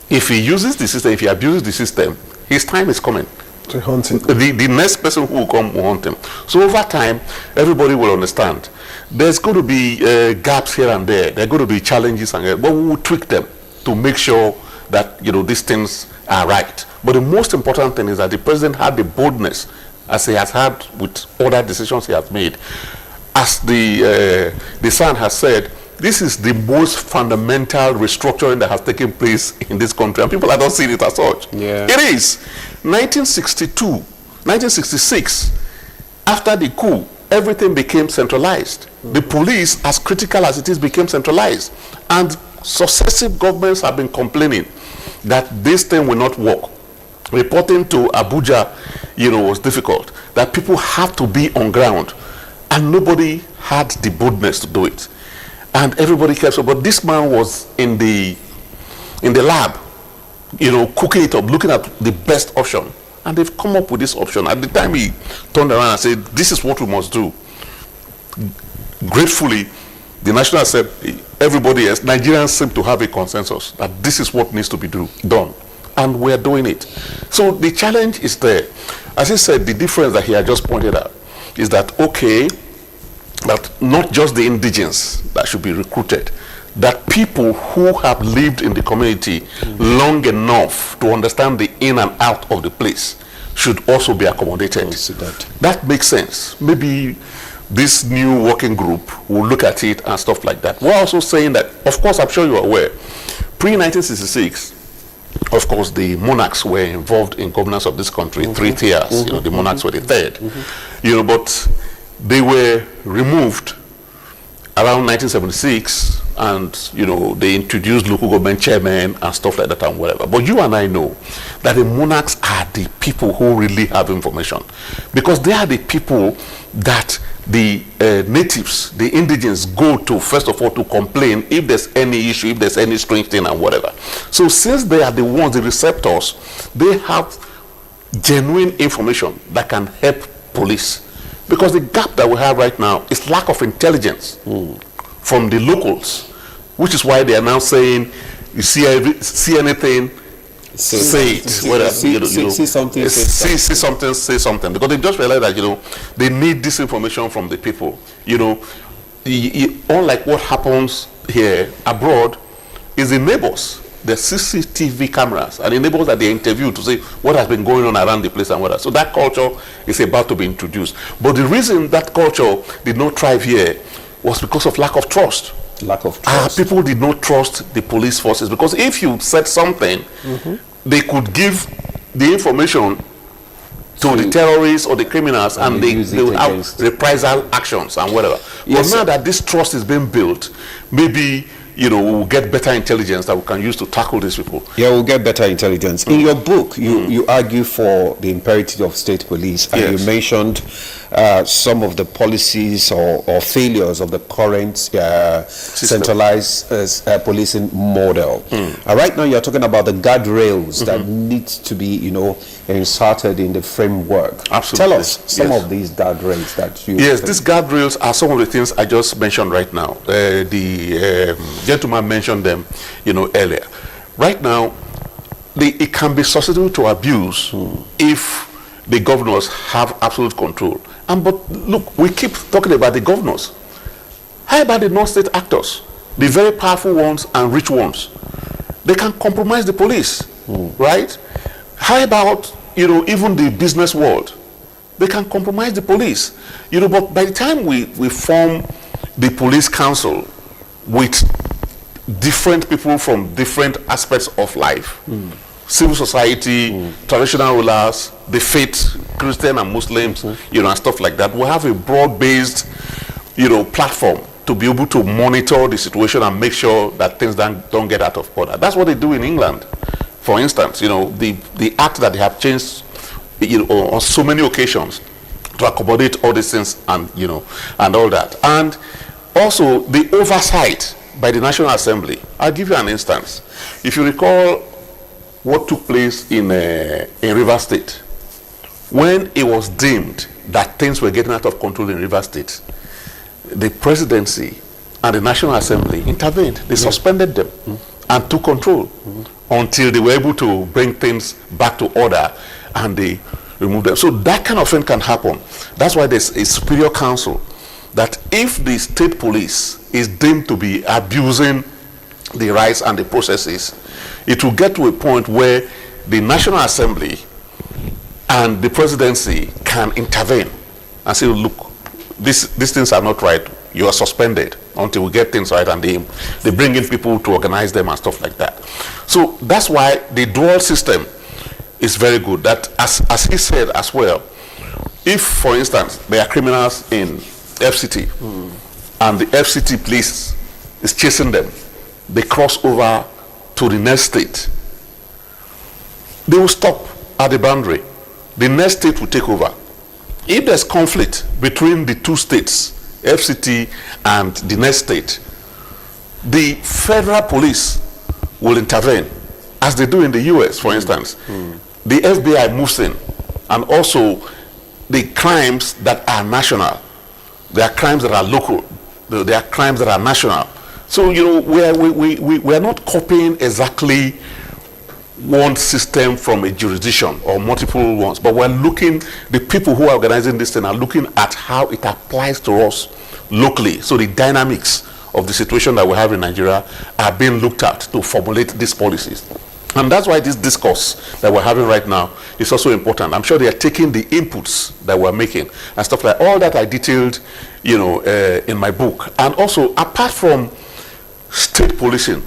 If he uses the system, if he abuses the system, his time is coming. To hunt him. The next person who will come will hunt him. So over time, everybody will understand. There's going to be gaps here and there. There are going to be challenges, but we will tweak them to make sure that, you know, these things are right. But the most important thing is that the president had the boldness, as he has had with other decisions he has made. As the Sun has said, this is the most fundamental restructuring that has taken place in this country, and people are not seeing it as such. Yeah. It is. 1962, 1966, after the coup, everything became centralized. The police, as critical as it is, became centralized. And successive governments have been complaining that this thing will not work. Reporting to Abuja, you know, was difficult. That people have to be on ground. And nobody had the boldness to do it. And everybody kept, but this man was in the lab, you know, cooking it up, looking at the best option. And they've come up with this option. At the time he turned around and said, this is what we must do. Gratefully, the National Assembly, everybody else, Nigerians seem to have a consensus that this is what needs to be done. And we're doing it. So the challenge is there. As he said, the difference that he had just pointed out is that, okay, that not just the indigents that should be recruited, that people who have lived in the community long enough to understand the in and out of the place should also be accommodated. That makes sense. Maybe this new working group will look at it and stuff like that. We're also saying that, of course, I'm sure you're aware, pre-1966, of course, the monarchs were involved in governance of this country, 3 tiers. You know, the monarchs were the third. You know, but they were removed around 1976, and, you know, they introduced local government chairmen and stuff like that and whatever. But you and I know that the monarchs are the people who really have information, because they are the people that the natives, the indigents, go to first of all to complain if there's any issue, if there's any strange thing and whatever. So since they are the ones, the receptors, they have genuine information that can help police. Because the gap that we have right now is lack of intelligence from the locals, which is why they are now saying, you see anything, say it. See something, say something. Because they just realize that, you know, they need this information from the people. You know, unlike what happens here abroad, is the neighbors. The CCTV cameras and the neighbors that they interview to say what has been going on around the place and what. So that culture is about to be introduced. But the reason that culture did not thrive here was because of lack of trust. Lack of trust. People did not trust the police forces, because if you said something they could give the information to the terrorists or the criminals, and they will have reprisal actions and whatever. Yes, but now that this trust is being built, maybe we will get better intelligence that we can use to tackle these people. Yeah, we'll get better intelligence. In your book, you argue for the imperative of state police, and you mentioned some of the policies or failures of the current centralized policing model. Right now, you're talking about the guardrails that need to be, inserted in the framework. Absolutely. Tell us some of these guardrails that you... Yes, these guardrails are some of the things I just mentioned right now. The gentleman mentioned them, earlier. Right now, it can be susceptible to abuse if the governors have absolute control. But look, we keep talking about the governors. How about the non-state actors, the very powerful ones and rich ones? They can compromise the police, right? How about even the business world? They can compromise the police, But by the time we form the police council with different people from different aspects of life, civil society, traditional rulers, the faith, Christian and Muslims, and stuff like that, we have a broad-based, platform to be able to monitor the situation and make sure that things don't get out of order. That's what they do in England, for instance. The act that they have changed, on so many occasions to accommodate all these things and and all that, and also the oversight by the National Assembly. I'll give you an instance. If you recall what took place in Rivers State, when it was deemed that things were getting out of control in Rivers State, the presidency and the National Assembly intervened. They suspended them and took control until they were able to bring things back to order, and they removed them. So that kind of thing can happen. That's why there's a superior council, that if the state police is deemed to be abusing the rights and the processes, it will get to a point where the National Assembly and the presidency can intervene and say, look, these things are not right. You are suspended until we get things right, and they bring in people to organize them and stuff like that. So that's why the dual system is very good. That, as he said as well, if, for instance, there are criminals in FCT and the FCT police is chasing them, they cross over to the next state, they will stop at the boundary. The next state will take over. If there's conflict between the two states, FCT and the next state, the federal police will intervene, as they do in the US, for instance. The FBI moves in, and also the crimes that are national. There are crimes that are local. There are crimes that are national. So, we are not copying exactly one system from a jurisdiction or multiple ones, but we're looking, the people who are organizing this thing are looking at how it applies to us locally. So the dynamics of the situation that we have in Nigeria are being looked at to formulate these policies. And that's why this discourse that we're having right now is also important. I'm sure they are taking the inputs that we're making and stuff like all that I detailed, in my book. And also, apart from state policing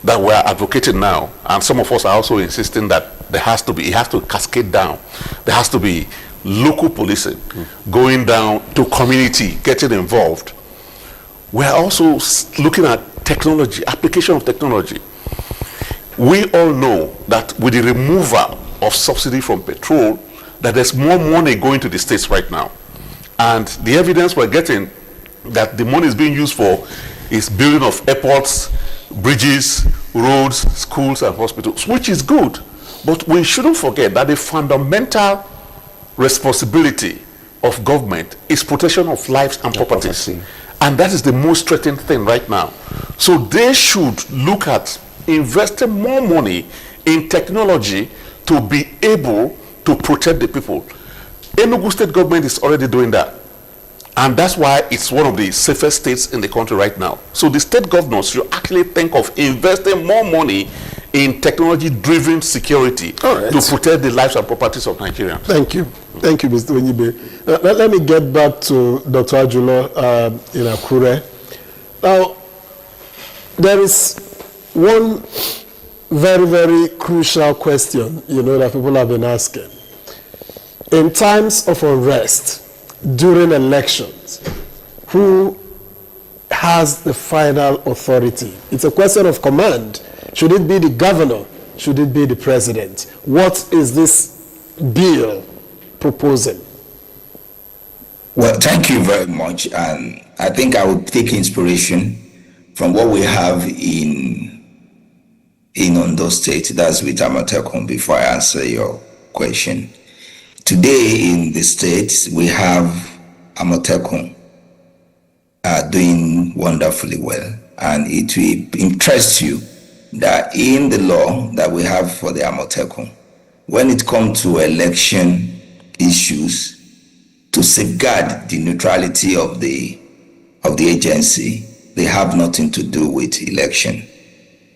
that we're advocating now, and some of us are also insisting that it has to cascade down. There has to be local policing, going down to community, getting involved. We're also looking at technology, application of technology. We all know that with the removal of subsidy from petrol, that there's more money going to the states right now. And the evidence we're getting that the money is being used for is building of airports, bridges, roads, schools, and hospitals, which is good. But we shouldn't forget that the fundamental responsibility of government is protection of lives and properties. And that is the most threatening thing right now. So they should look at investing more money in technology to be able to protect the people. Enugu state government is already doing that. And that's why it's one of the safest states in the country right now. So the state governors should actually think of investing more money in technology-driven security to protect the lives and properties of Nigerians. Thank you. Thank you, Mr. Onyibe. Let me get back to Dr. Ajulo in Akure. Now, there is one very, very crucial question, that people have been asking. In times of unrest, during elections, who has the final authority? It's a question of command. Should it be the governor? Should it be the president? What is this bill proposing? Well, thank you very much. And I think I would take inspiration from what we have in Ondo State. That's with Amatekun, before I answer your question. Today in the state, we have Amatekun doing wonderfully well. And it will interest you that in the law that we have for the Amatekun, when it comes to election issues, to safeguard the neutrality of the agency, they have nothing to do with election.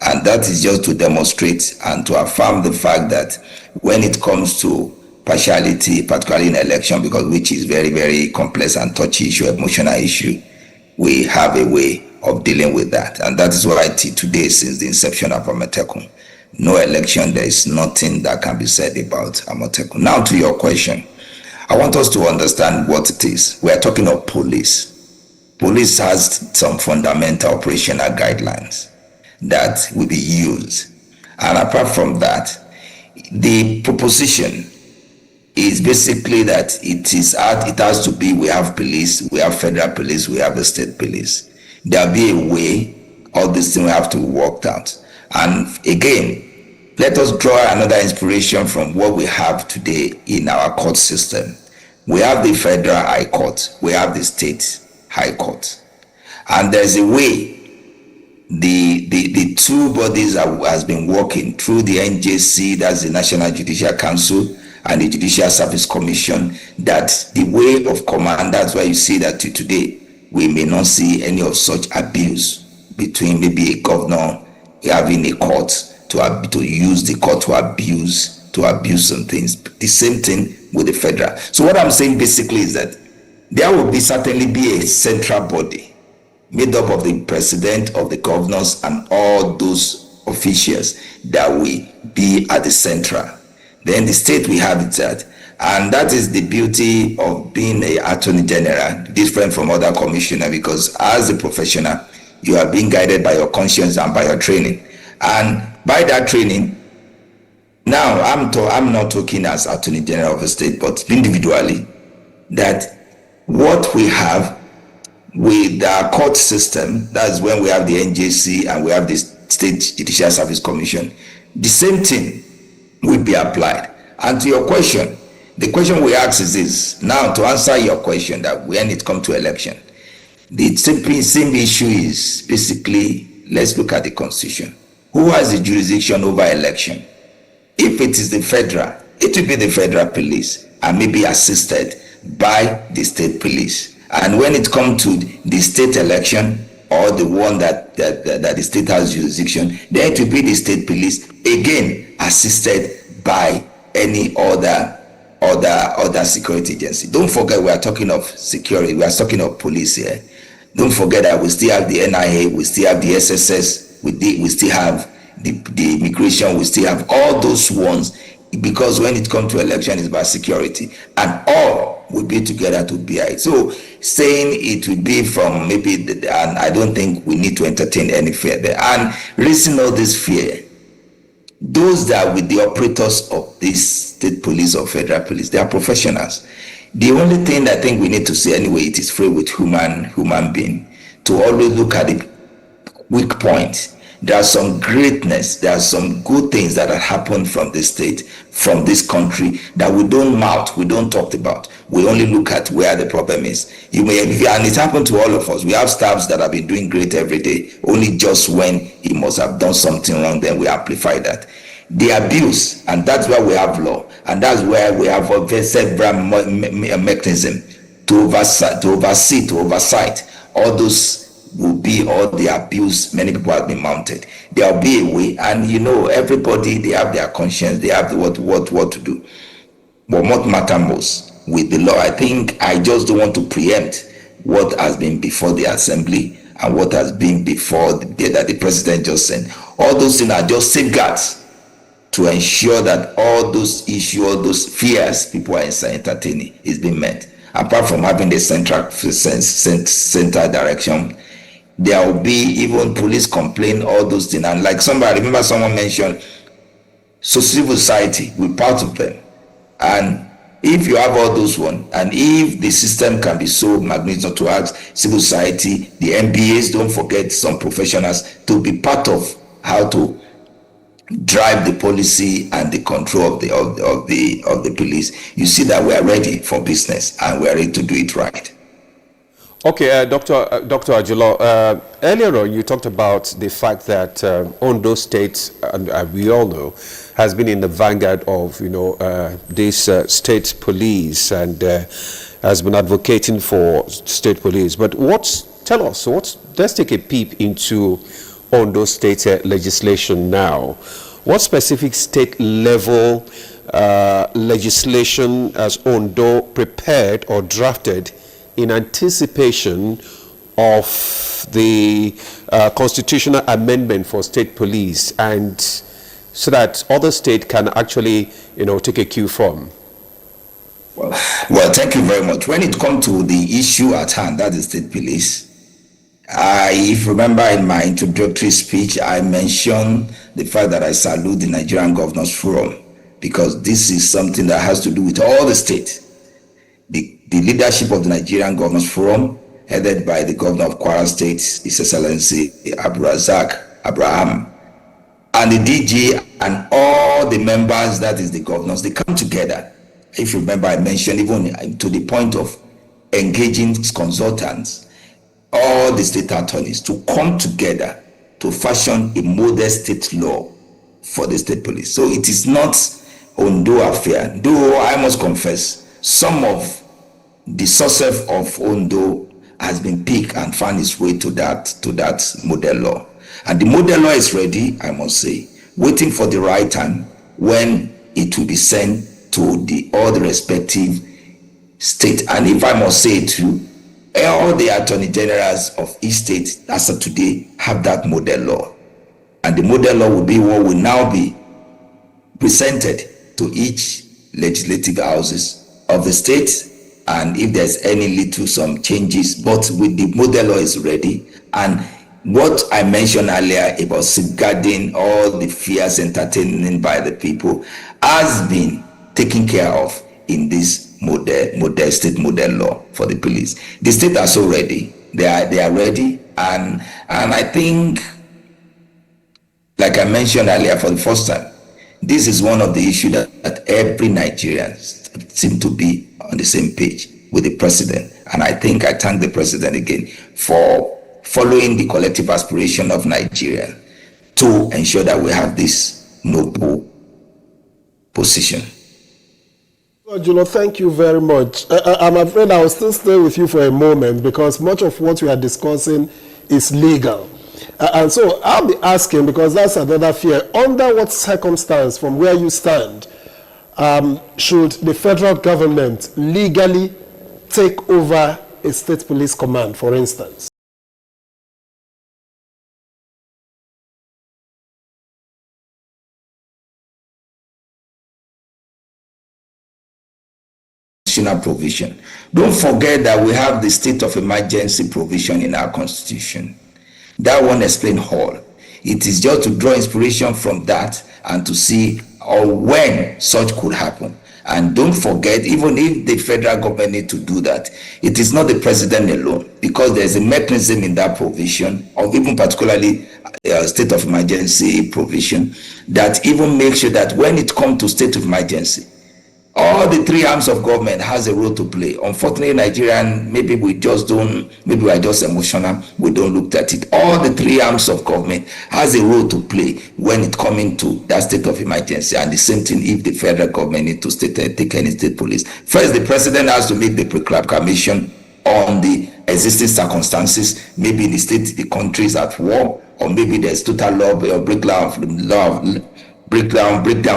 And that is just to demonstrate and to affirm the fact that when it comes to partiality, particularly in election, because which is very, very complex and touchy issue, emotional issue, we have a way of dealing with that. And that is why today, since the inception of Amatekun, no election, there is nothing that can be said about Amatekun. Now to your question, I want us to understand what it is. We are talking of police. Police has some fundamental operational guidelines that will be used. And apart from that, the proposition is basically that it has to be, we have police, we have federal police, we have the state police. There'll be a way, all these things have to be worked out. And again, let us draw another inspiration from what we have today in our court system. We have the federal high court, we have the state high court. And there's a way the two bodies has been working through the NJC, that's the National Judicial Council, and the Judicial Service Commission, that the way of command, that's why you see that today we may not see any of such abuse between maybe a governor having a court to use the court to abuse some things. The same thing with the federal. So what I'm saying basically is that there will certainly be a central body made up of the president, of the governors, and all those officials that will be at the central. Then the state we have it at. And that is the beauty of being an attorney general, different from other commissioner, because as a professional, you are being guided by your conscience and by your training. And by that training, now I'm not talking as attorney general of a state, but individually, that what we have with our court system, that's when we have the NJC and we have the State Judicial Service Commission, the same thing will be applied. And to your question, the question we ask is this. Now, to answer your question, that when it comes to election, the same issue is basically, let's look at the Constitution. Who has the jurisdiction over election? If it is the federal, it will be the federal police and maybe assisted by the state police. And when it comes to the state election, or the one that the state has jurisdiction, then it will be the state police, again assisted by any other security agency. Don't forget, we are talking of security, we are talking of police here. Don't forget that we still have the NIA, we still have the SSS, we still have the immigration, we still have all those ones, because when it comes to election, it's about security, and all will be together to be it. So saying it will be from maybe, and I don't think we need to entertain any fear there. And raising all this fear, those that with the operators of this state police or federal police, they are professionals. The only thing I think we need to say anyway, it is free with human being, to always look at the weak points. There are some greatness, there are some good things that have happened from this state, from this country, that we don't we don't talk about. We only look at where the problem is. And it happened to all of us. We have staffs that have been doing great every day. Only just when he must have done something wrong, then we amplify that. The abuse, and that's why we have law, and that's where we have several mechanism to oversight all those will be all the abuse many people have been mounted. There will be a way, and everybody, they have their conscience, they have what to do. But what matters most with the law, I think I just don't want to preempt what has been before the assembly and what has been before that the president just sent. All those things are just safeguards to ensure that all those issues, all those fears people are entertaining is being met. Apart from having the center direction, there will be even police complaint, all those things. And like I remember someone mentioned, so civil society, we're part of them. And if you have all those ones, and if the system can be so magnificent to ask civil society, the MBAs, don't forget some professionals to be part of how to drive the policy and the control of the police, you see that we are ready for business and we are ready to do it right. Okay, Dr. Ajilo, earlier on you talked about the fact that Ondo State, and we all know, has been in the vanguard of this state police and has been advocating for state police. But let's take a peep into Ondo State legislation now. What specific state level legislation has Ondo prepared or drafted in anticipation of the constitutional amendment for state police, and so that other states can actually take a cue from? Well, thank you very much. When it comes to the issue at hand, that is state police, if you remember in my introductory speech, I mentioned the fact that I salute the Nigerian Governors Forum, because this is something that has to do with all the states. The leadership of the Nigerian Governors Forum, headed by the Governor of Kwara State, His Excellency Abraham, and the DG and all the members, that is the governors, they come together. If you remember, I mentioned even to the point of engaging consultants, all the state attorneys to come together to fashion a model state law for the state police. So it is not Ondo affair, though I must confess, some of the success of Ondo has been picked and found its way to that model law. And the model law is ready, I must say, waiting for the right time when it will be sent to all the respective states. And if I must say too, all the attorney generals of each state as of today have that model law. And the model law will be what will now be presented to each legislative houses of the state. And if there's any some changes, but with the model law is ready. And what I mentioned earlier about safeguarding all the fears entertained by the people has been taken care of in this state model law for the police. The state are so ready. They are ready, and I think, like I mentioned earlier, for the first time, this is one of the issues that every Nigerian seems to be on the same page with the president. And I think I thank the president again for following the collective aspiration of Nigeria to ensure that we have this noble position. Julo, thank you very much. I'm afraid I will still stay with you for a moment, because much of what we are discussing is legal. And so I'll be asking, because that's another fear, under what circumstance, from where you stand, should the federal government legally take over a state police command, for instance? Provision. Don't forget that we have the state of emergency provision in our constitution. That one explains all. It is just to draw inspiration from that and to see when such could happen. And don't forget, even if the federal government need to do that, it is not the president alone, because there's a mechanism in that provision, of even particularly state of emergency provision, that even makes sure that when it comes to state of emergency, all the three arms of government has a role to play. Unfortunately, Nigerian, maybe we are just emotional, we don't look at it. All the three arms of government has a role to play when it comes to that state of emergency. And the same thing if the federal government need to take any state police. First, the president has to make the proclamation on the existing circumstances. Maybe the state, the country is at war, or maybe there's total law or breakdown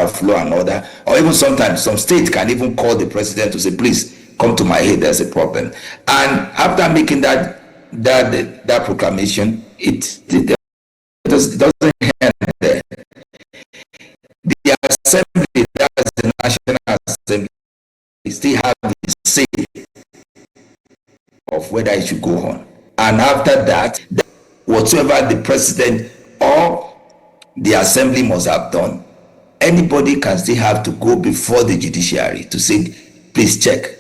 of law and order, or even sometimes some states can even call the president to say, please come to my aid, there's a problem. And after making that that proclamation, it doesn't end there. The assembly, that's the National Assembly, still have the say of whether it should go on. And after that, whatsoever the president or the assembly must have done, anybody can still have to go before the judiciary to say, please check,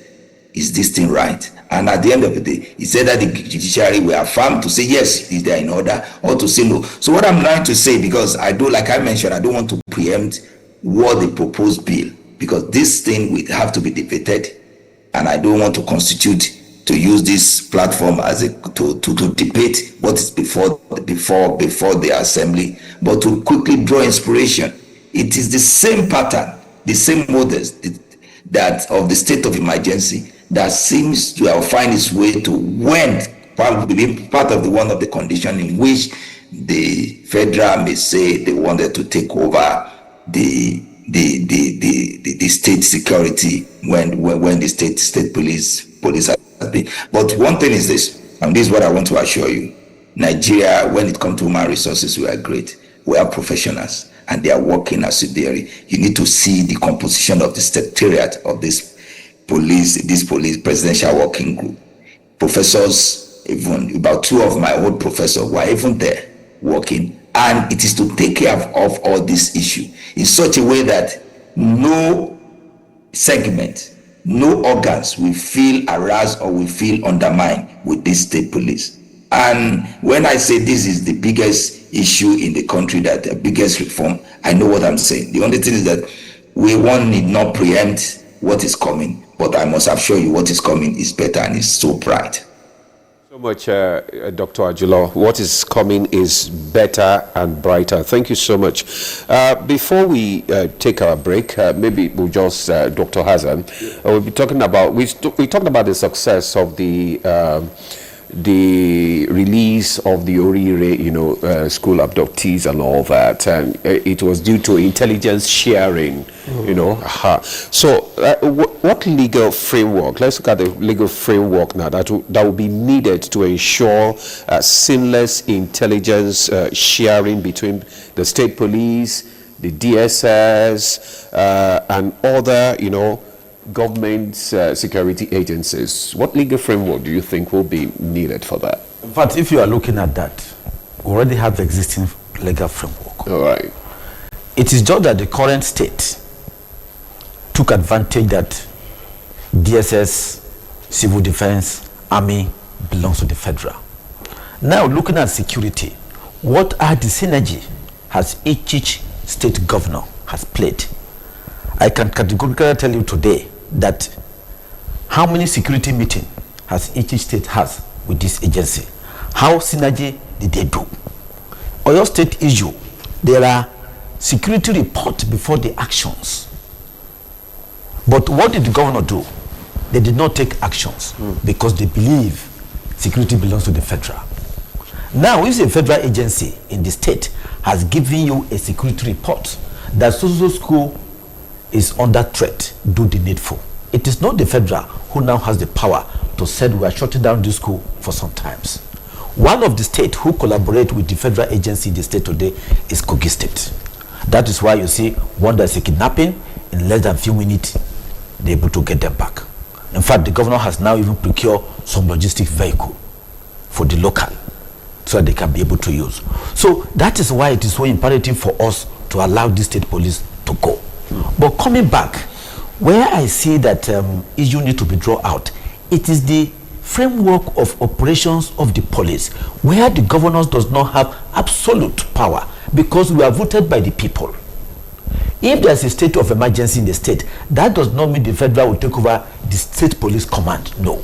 is this thing right? And at the end of the day, he said that the judiciary will affirm to say yes, is there in order, or to say no. So what I'm trying to say, because like I mentioned, I don't want to preempt what the proposed bill, because this thing will have to be debated, and I don't want to constitute to use this platform as to debate what is before the assembly, but to quickly draw inspiration. It is the same pattern, the same models that of the state of emergency that seems to have found its way to when probably part of one of the conditions in which the federal may say they wanted to take over the state security when the state police has been. But one thing is this, and this is what I want to assure you: Nigeria, when it comes to human resources, we are great. We are professionals, and they are working as subsidiary. You need to see the composition of the secretariat of this police presidential working group. Professors, even about 2 of my old professors were even there working, and it is to take care of all this issue in such a way that no segment, no organs will feel harassed or will feel undermined with this state police. And when I say this is the biggest issue in the country, that the biggest reform, I know what I'm saying. The only thing is that one need not preempt what is coming, but I must assure you what is coming is better and is so bright. So much, Dr. Ajulo. What is coming is better and brighter. Thank you so much. Before we take our break, maybe we'll just, Dr. Hassan, we'll be talking about, we talked about the success of the release of the Orire, school abductees and all that, and it was due to intelligence sharing, So, what legal framework? Let's look at the legal framework now that will be needed to ensure seamless intelligence sharing between the state police, the DSS, and other, government security agencies. What legal framework do you think will be needed for that? In fact, if you are looking at that, we already have the existing legal framework. All right. It is just that the current state took advantage that DSS, civil defense, army belongs to the federal. Now, looking at security, what are the synergy has each state governor has played? I can categorically tell you today that how many security meetings has each state has with this agency? How synergy did they do? Oyo State issue, there are security reports before the actions. But what did the governor do? They did not take actions because they believe security belongs to the federal. Now, if the federal agency in the state has given you a security report that so school is under threat, do the needful. It is not the federal who now has the power to say we are shutting down this school for some times. One of the states who collaborate with the federal agency in the state today is Kogi State. That is why you see one that's a kidnapping, in less than a few minutes, they're able to get them back. In fact, the governor has now even procured some logistic vehicle for the local so that they can be able to use. So that is why it is so imperative for us to allow the state police to go. But coming back, where I see that issue need to be drawn out, it is the framework of operations of the police, where the governors does not have absolute power because we are voted by the people. If there's a state of emergency in the state, that does not mean the federal will take over the state police command. No.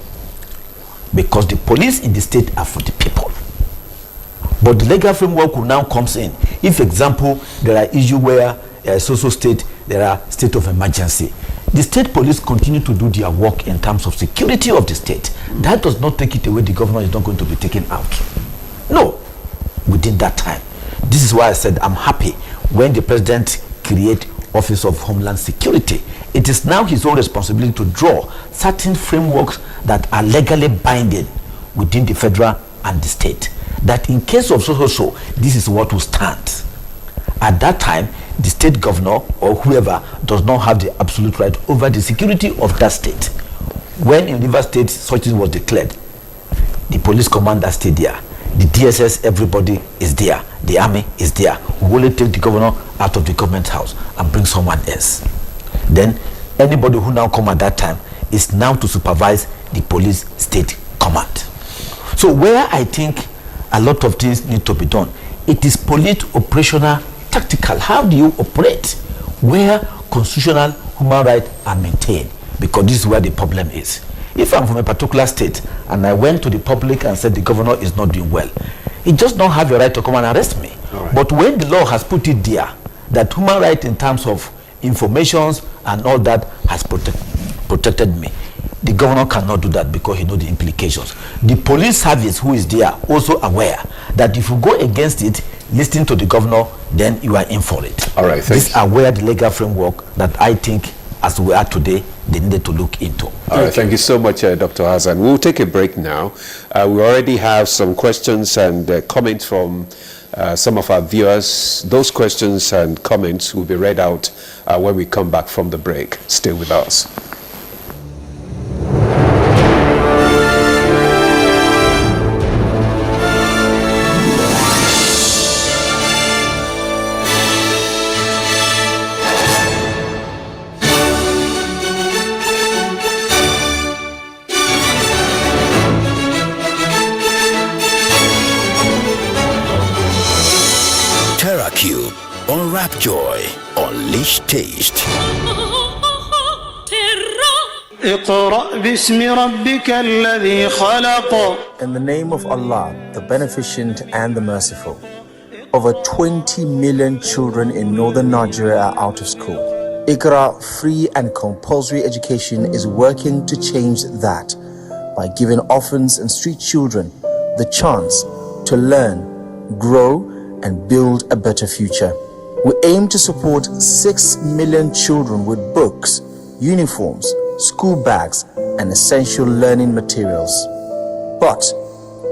Because the police in the state are for the people. But the legal framework will now comes in. If, example, there are issues where social state, there are state of emergency. The state police continue to do their work in terms of security of the state. That does not take it away. The governor is not going to be taken out. No, within that time. This is why I said I'm happy when the president create Office of Homeland Security. It is now his own responsibility to draw certain frameworks that are legally binding within the federal and the state, that in case of so, this is what will stand. At that time, the state governor or whoever does not have the absolute right over the security of that state. When in River State such thing was declared, the police commander stayed there, the DSS, everybody is there, the army is there. We will only take the governor out of the government house and bring someone else. Then anybody who now come at that time is now to supervise the police state command. So where I think a lot of things need to be done, it is police operational tactical. How do you operate where constitutional human rights are maintained? Because this is where the problem is. If I'm from a particular state and I went to the public and said the governor is not doing well, he just don't have a right to come and arrest me. Right. But when the law has put it there, that human right in terms of informations and all that has protected me, the governor cannot do that because he knows the implications. The police service who is there also aware that if you go against it, listening to the governor, then you are in for it. All right, these are where the legal framework that I think, as we are today, they needed to look into. All right, thank you so much, Dr. Hassan. We'll take a break now. We already have some questions and comments from some of our viewers. Those questions and comments will be read out when we come back from the break. Stay with us. Unwrap joy, unleash taste. In the name of Allah, the Beneficent and the Merciful, over 20 million children in northern Nigeria are out of school. Iqra free and compulsory education is working to change that by giving orphans and street children the chance to learn, grow, and build a better future. We aim to support 6 million children with books, uniforms, school bags, and essential learning materials. But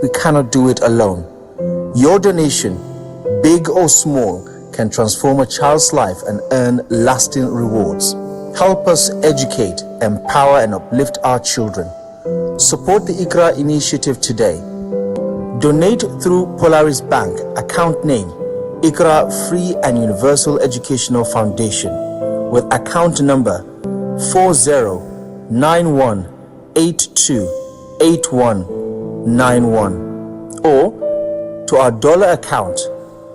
we cannot do it alone. Your donation, big or small, can transform a child's life and earn lasting rewards. Help us educate, empower, and uplift our children. Support the Iqra initiative today. Donate through Polaris Bank, account name Iqra Free and Universal Educational Foundation, with account number 4091828191, or to our dollar account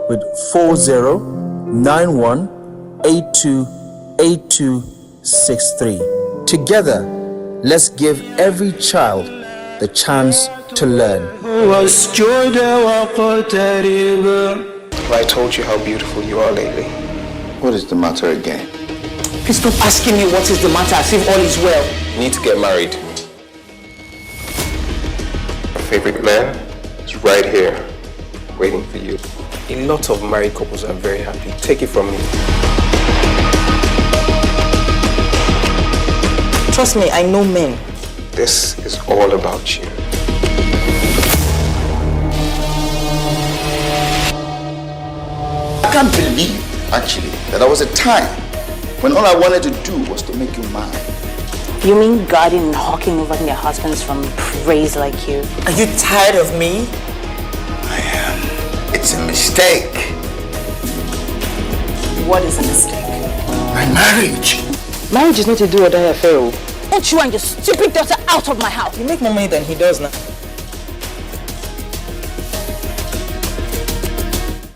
with 4091828263. Together, let's give every child the chance to learn. I told you how beautiful you are lately. What is the matter again? Please stop asking me what is the matter as if all is well. You need to get married. My favorite man is right here, waiting for you. A lot of married couples are very happy. Take it from me. Trust me, I know men. This is all about you. I can't believe, actually, that there was a time when all I wanted to do was to make you mine. You mean guarding and hawking over your husbands from praise like you? Are you tired of me? I am. It's a mistake. What is a mistake? My marriage. Marriage is not a do-or-die affair. Get you and your stupid daughter out of my house. You make more money than he does now.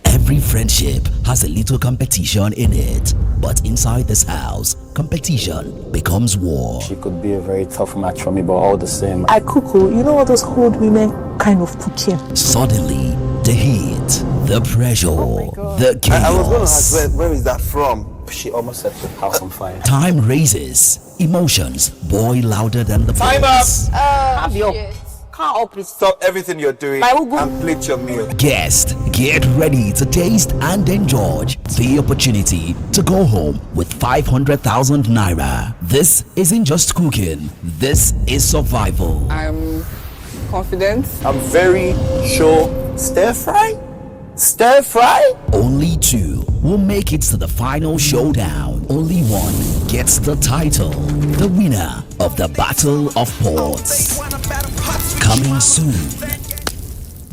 Every friendship has a little competition in it, but inside this house, competition becomes war. She could be a very tough match for me, but all the same. I cuckoo, you know what those old women kind of put here? Suddenly, the heat, the pressure, the chaos. I was going to ask, where is that from? She almost set the house on fire. Time raises, emotions boil louder than the Time voice. up! Can't all please Stop everything you're doing and plate your meal. Guest, get ready to taste and enjoy the opportunity to go home with 500,000 naira. This isn't just cooking, this is survival. I'm confident. I'm very sure. Stir fry? Stir fry? Only two will make it to the final showdown. Only one gets the title. The winner of the Battle of Ports. Coming soon.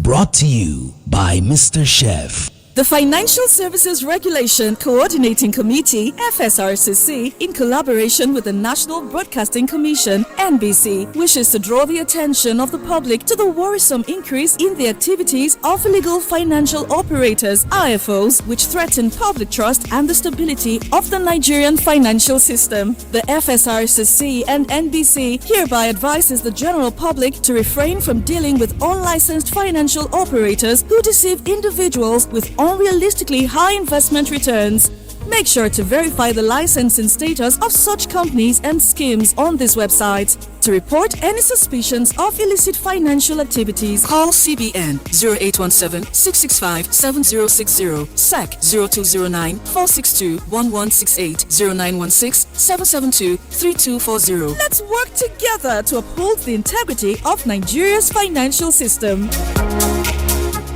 Brought to you by Mr. Chef. The Financial Services Regulation Coordinating Committee, FSRCC, in collaboration with the National Broadcasting Commission, NBC, wishes to draw the attention of the public to the worrisome increase in the activities of illegal financial operators, IFOs, which threaten public trust and the stability of the Nigerian financial system. The FSRCC and NBC hereby advises the general public to refrain from dealing with unlicensed financial operators who deceive individuals with unrealistically high investment returns. Make sure to verify the licensing status of such companies and schemes on this website. To report any suspicions of illicit financial activities, call CBN 0817-665-7060, SEC 0209-462-1168, 0916-772-3240. Let's work together to uphold the integrity of Nigeria's financial system.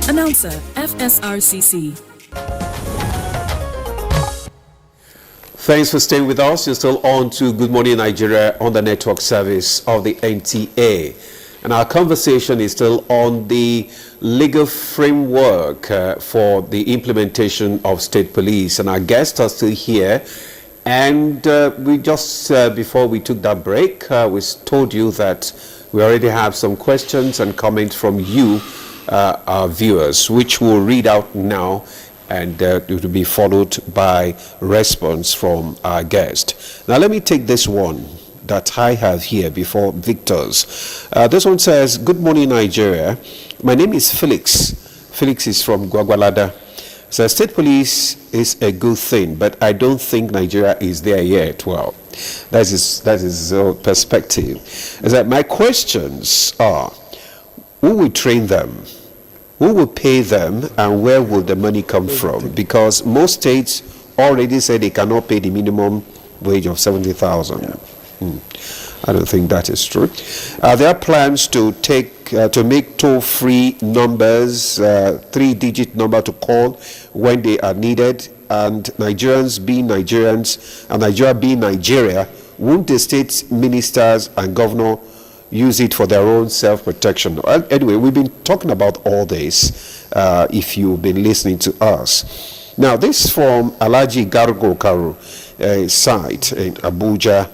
Announcer, FSRCC. Thanks for staying with us. You're still on to Good Morning Nigeria on the network service of the NTA. And our conversation is still on the legal framework for the implementation of state police. And our guests are still here. And we just, before we took that break, we told you that we already have some questions and comments from you, our viewers, which we'll read out now, and it will be followed by response from our guest. Now let me take this one that I have here before Victor's. This one says, "Good morning, Nigeria. My name is Felix. Felix is from Gwagwalada. So state police is a good thing, but I don't think Nigeria is there yet." Well, that is perspective. Is that my questions are, who will train them? Who will pay them, and where will the money come from? Because most states already say they cannot pay the minimum wage of 70,000. I don't think that is true. There are plans to make toll-free numbers, 3-digit number to call when they are needed, and Nigerians being Nigerians and Nigeria being Nigeria, won't the state ministers and governor use it for their own self-protection? Anyway, we've been talking about all this, if you've been listening to us. Now, this from Alaji Gargo Karu site in Abuja,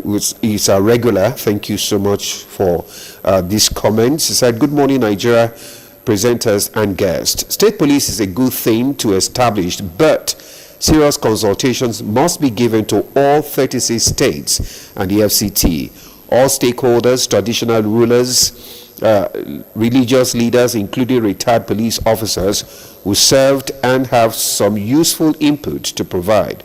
which is a regular. Thank you so much for these comments. He said, "Good morning, Nigeria presenters and guests. State police is a good thing to establish, but serious consultations must be given to all 36 states and the FCT. All stakeholders, traditional rulers, religious leaders, including retired police officers who served and have some useful input to provide.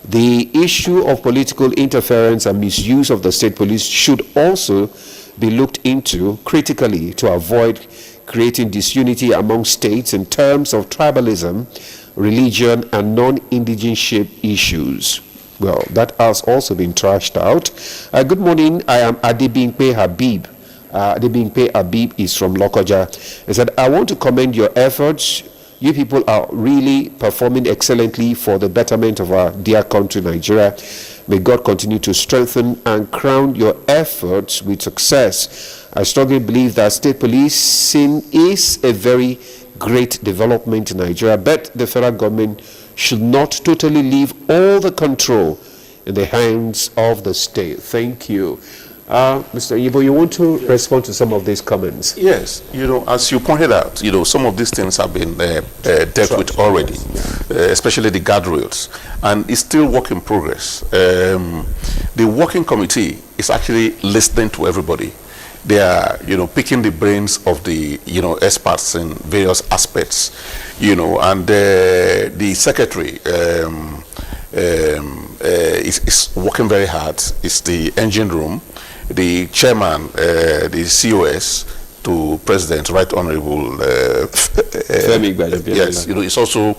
The issue of political interference and misuse of the state police should also be looked into critically to avoid creating disunity among states in terms of tribalism, religion, and non-indigenship issues." Well, that has also been trashed out. Good morning, I am Adebimpe Habib. Adebimpe Habib is from Lokoja. He said, "I want to commend your efforts. You people are really performing excellently for the betterment of our dear country, Nigeria. May God continue to strengthen and crown your efforts with success. I strongly believe that state policing is a very great development in Nigeria, but the federal government should not totally leave all the control in the hands of the state." Thank you. Mr. Yibo, you want to respond to some of these comments? Yes, as you pointed out, some of these things have been dealt with already, especially the guardrails, and it's still work in progress. The working committee is actually listening to everybody. They are, picking the brains of the, experts in various aspects, and the secretary is working very hard. It's the engine room. The chairman, the COS to President, Right Honorable Femi, yes, it's also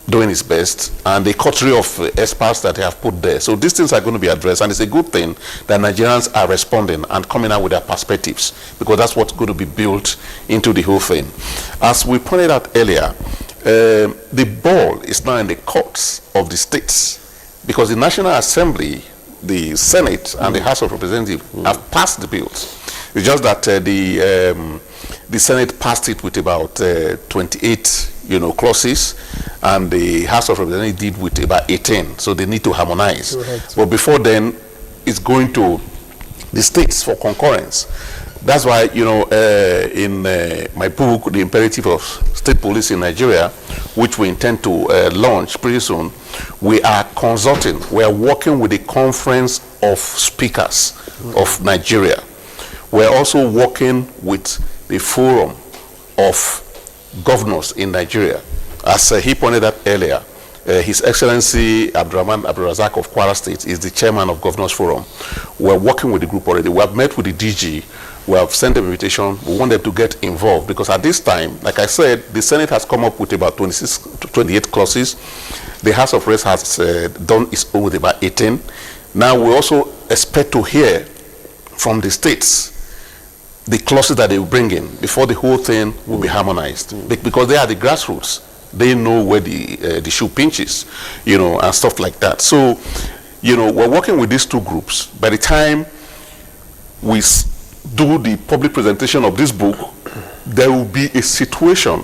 doing its best, and the coterie of experts that they have put there. So these things are going to be addressed, and it's a good thing that Nigerians are responding and coming out with their perspectives, because that's what's going to be built into the whole thing. As we pointed out earlier, the ball is now in the courts of the states, because the National Assembly, the Senate, and the House of Representatives have passed the bills. It's just that the Senate passed it with about 28 clauses, and the House of Representatives did with about 18, so they need to harmonize. Right. But before then, it's going to the states for concurrence. That's why, in my book, The Imperative of State Police in Nigeria, which we intend to launch pretty soon, we are consulting, we are working with the Conference of Speakers of Nigeria. We're also working with the Forum of Governors in Nigeria. As he pointed out earlier, His Excellency Abdurrahman Abdulrazak of Kwara State is the chairman of Governors Forum. We're working with the group already. We have met with the DG. We have sent them an invitation. We want them to get involved, because at this time, like I said, the Senate has come up with about 26 to 28 clauses. The House of Reps has done its own with about 18. Now we also expect to hear from the states the clauses that they will bring in before the whole thing will be harmonized, because they are the grassroots. They know where the shoe pinches, and stuff like that. So, we're working with these two groups. By the time we do the public presentation of this book, there will be a situation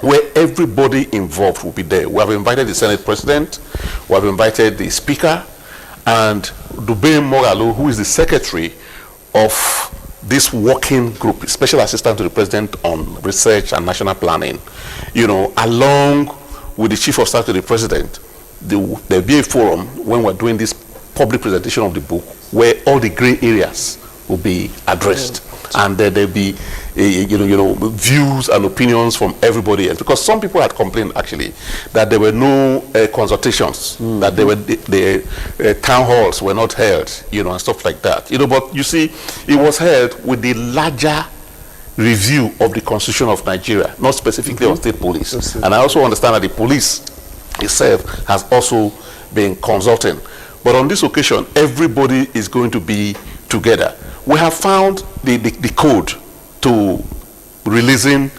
where everybody involved will be there. We have invited the Senate President, we have invited the Speaker, and Dubé Mogalo, who is the Secretary of this working group, Special Assistant to the President on Research and National Planning, along with the Chief of Staff to the President. There'll be a forum when we're doing this public presentation of the book where all the gray areas will be addressed, and there'll be views and opinions from everybody else, because some people had complained actually that there were no consultations, that the town halls were not held, and stuff like that. But you see, it was held with the larger review of the Constitution of Nigeria, not specifically on state police. And I also understand that the police itself has also been consulting. But on this occasion, everybody is going to be together. We have found the code to releasing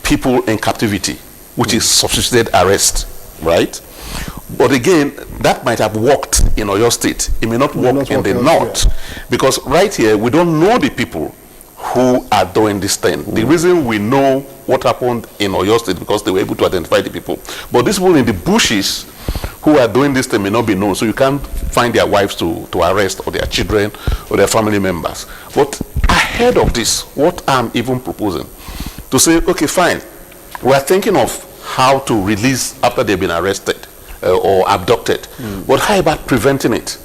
people in captivity, which is substituted arrest, right? But again, that might have worked in Oyo State. It may not work in the north, because right here, we don't know the people who are doing this thing. The reason we know what happened in Oyo State, because they were able to identify the people. But these people in the bushes who are doing this thing may not be known, so you can't find their wives to arrest, or their children, or their family members. But ahead of this, what I'm even proposing, to say, okay, fine, we're thinking of how to release after they've been arrested or abducted. But how about preventing it?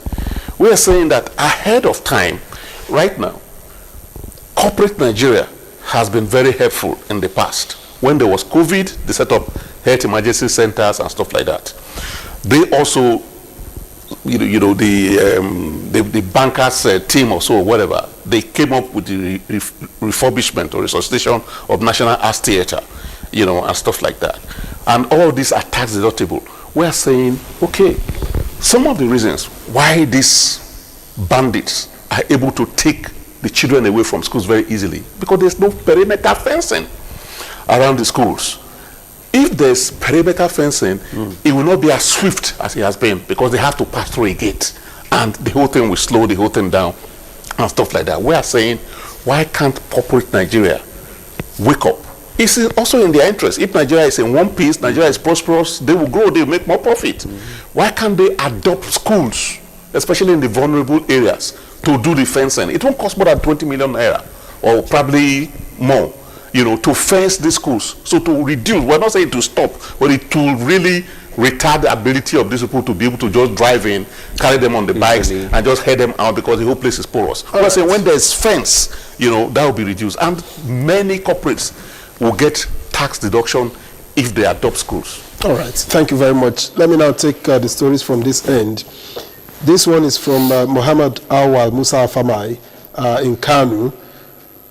We are saying that ahead of time, right now, corporate Nigeria has been very helpful in the past. When there was COVID, they set up health emergency centers and stuff like that. They also, the bankers team or so, or whatever, they came up with the refurbishment or resuscitation of National Arts Theatre, and stuff like that. And all these are tax deductible. We are saying, okay, some of the reasons why these bandits are able to take the children away from schools very easily, because there's no perimeter fencing around the schools. If there's perimeter fencing, it will not be as swift as it has been, because they have to pass through a gate, and the whole thing will slow the whole thing down and stuff like that. We are saying, why can't corporate Nigeria wake up? It's also in their interest. If Nigeria is in one piece, Nigeria is prosperous, they will grow, they will make more profit. Why can't they adopt schools, especially in the vulnerable areas, to do the fencing? It won't cost more than 20 million naira, or probably more, to fence these schools. So to reduce, we're not saying to stop, but it will really retard the ability of these people to be able to just drive in, carry them on the bikes, and just head them out, because the whole place is porous. We're saying when there's fence, that will be reduced. And many corporates will get tax deduction if they adopt schools. All right, thank you very much. Let me now take the stories from this end. This one is from Muhammad Awal Musa Afamai in Kanu.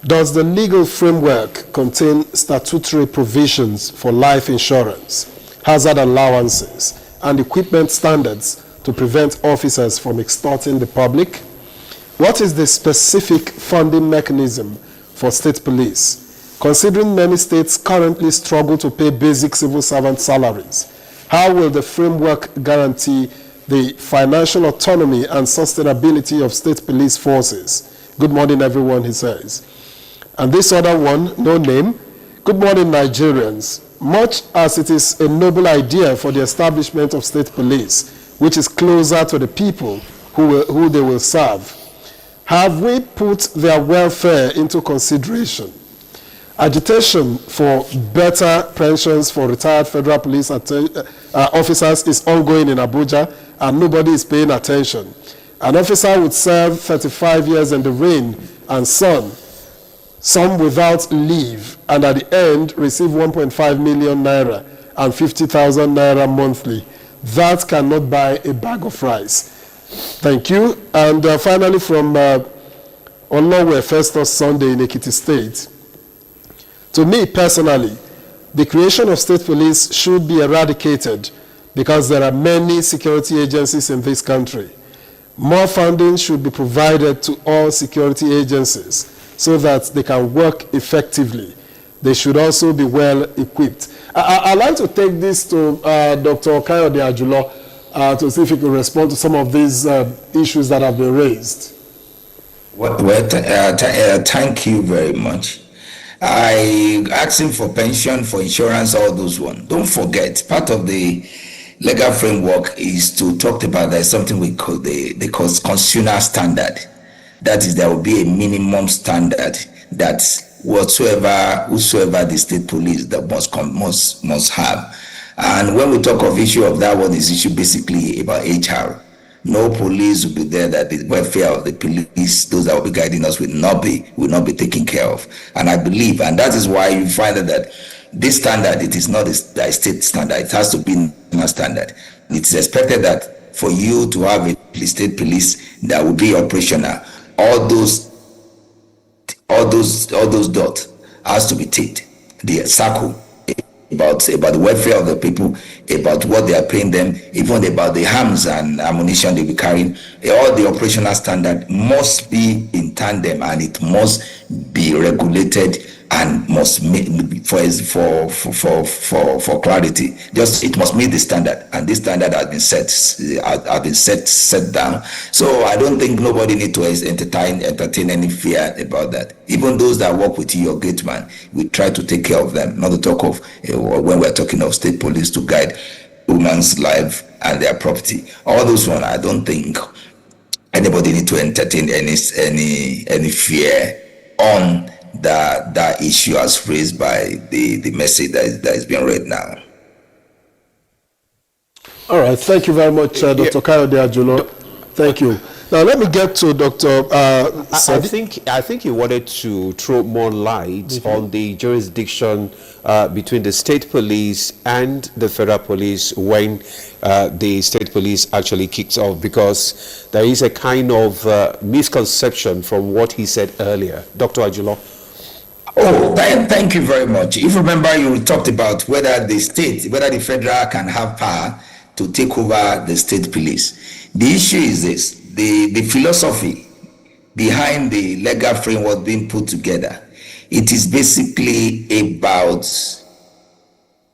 Does the legal framework contain statutory provisions for life insurance? hazard allowances, and equipment standards to prevent officers from extorting the public? What is the specific funding mechanism for state police? Considering many states currently struggle to pay basic civil servant salaries, how will the framework guarantee the financial autonomy and sustainability of state police forces? Good morning, everyone, he says. And this other one, no name. Good morning, Nigerians. Much as it is a noble idea for the establishment of state police, which is closer to the people who they will serve, have we put their welfare into consideration? Agitation for better pensions for retired federal police officers is ongoing in Abuja, and nobody is paying attention. An officer would serve 35 years in the rain and sun, some without leave, and at the end receive 1.5 million naira and 50,000 naira monthly. That cannot buy a bag of rice. Thank you. And finally, from Olowe Festus Sunday in Ekiti State. To me personally, the creation of state police should be eradicated because there are many security agencies in this country. More funding should be provided to all security agencies so that they can work effectively. They should also be well equipped. I'd like to take this to Dr. Kayode Ajulo to see if he can respond to some of these issues that have been raised. Thank you very much. I asked him for pension, for insurance, all those ones. Don't forget, part of the legal framework is to talk about there's something we call the constitutional standard. That is, there will be a minimum standard that whosoever the state police that must have. And when we talk of issue of that one, is issue basically about HR. No police will be there that the welfare of the police, those that will be guiding us, will not be taken care of. And I believe, and that is why you find that this standard, it is not a state standard, it has to be a national standard. It's expected that for you to have a state police that will be operational, all those dots has to be ticked. The circle about the welfare of the people, about what they are paying them, even about the arms and ammunition they be carrying. All the operational standard must be in tandem, and it must be regulated and must meet for clarity. Just it must meet the standard, and this standard has been set down. So I don't think nobody need to entertain any fear about that. Even those that work with you, your gate man, we try to take care of them. Not to talk of when we're talking of state police to guide women's life and their property. All those one, I don't think anybody need to entertain any fear on that issue as raised by the message that is being read now. All right, thank you very much, Dr. Kayode Ajulo. Thank you. Now let me get to Dr. I think he wanted to throw more light on the jurisdiction between the state police and the federal police when the state police actually kicks off, because there is a kind of misconception from what he said earlier. Dr. Ajulo. Oh, thank you very much. If you remember, you talked about whether the federal can have power to take over the state police. The issue is this: the philosophy behind the legal framework being put together. It is basically about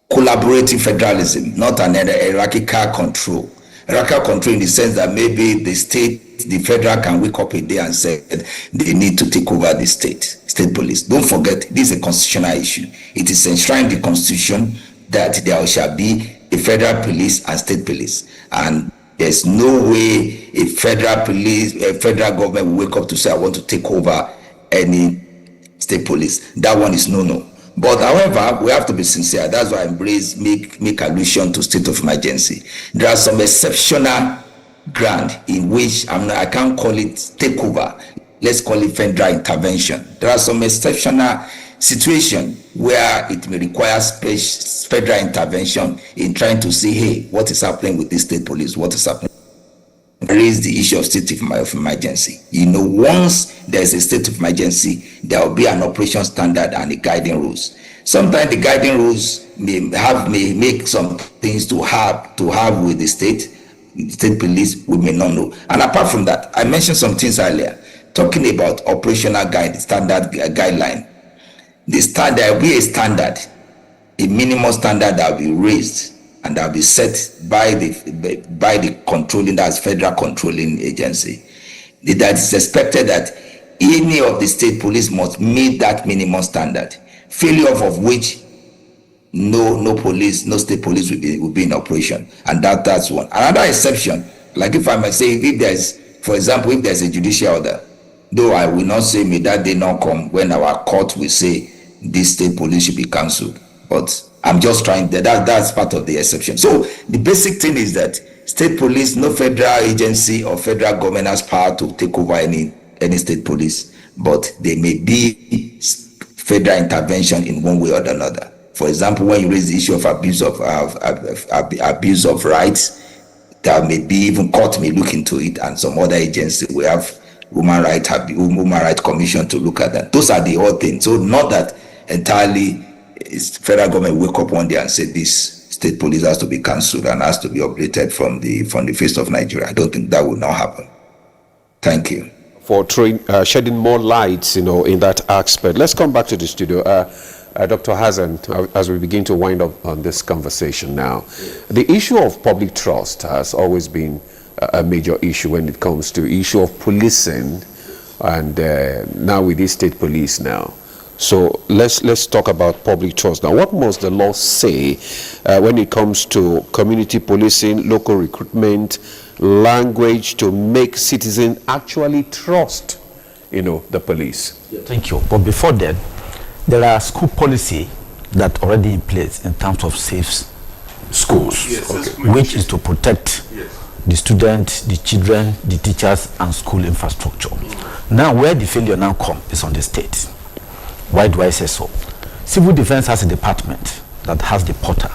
collaborative federalism, not an hierarchical control. Hierarchical control in the sense that maybe the federal can wake up a day and say they need to take over the state police. Don't forget, this is a constitutional issue. It is enshrined in the constitution that there shall be a federal police and state police. And there's no way a federal government will wake up to say, I want to take over any state police. That one is no. But however, we have to be sincere. That's why I make allusion to state of emergency. There are some exceptional ground in which I can't call it takeover. Let's call it federal intervention. There are some exceptional situations where it may require federal intervention in trying to see, hey, what is happening with the state police? What is happening? Raise the issue of state of emergency. Once there's a state of emergency, there will be an operation standard and the guiding rules. Sometimes the guiding rules may make some things to have with the state police, we may not know. And apart from that, I mentioned some things earlier, talking about operational guideline. There will be a standard, a minimum standard that will be raised and that will be set by the controlling, that's federal controlling agency. That is expected that any of the state police must meet that minimum standard, failure of which no state police will be in operation. And that's one. Another exception, like if I might say, if there's, for example, if there's a judicial order, though I will not say may that day not come when our court will say this state police should be cancelled, but I'm just trying that's part of the exception. So the basic thing is that state police, no federal agency or federal government has power to take over any state police, but there may be federal intervention in one way or another. For example, when you raise the issue of abuse of rights, there may be even court may look into it, and some other agency we have Human Rights Commission to look at that. Those are the odd things. So not that entirely federal government wake up one day and say this state police has to be cancelled and has to be obliterated from the face of Nigeria. I don't think that will not happen. Thank you for shedding more light, in that aspect. Let's come back to the studio. Dr. Hassan, as we begin to wind up on this conversation now, the issue of public trust has always been a major issue when it comes to issue of policing, and now with the state police now. So let's talk about public trust now. What must the law say when it comes to community policing, local recruitment, language to make citizens actually trust, the police? Thank you. But before that, there are school policy that already in place in terms of safe schools, which is to protect the students, the children, the teachers, and school infrastructure. Now, where the failure now comes is on the state. Why do I say so? Civil Defense has a department that has the portal,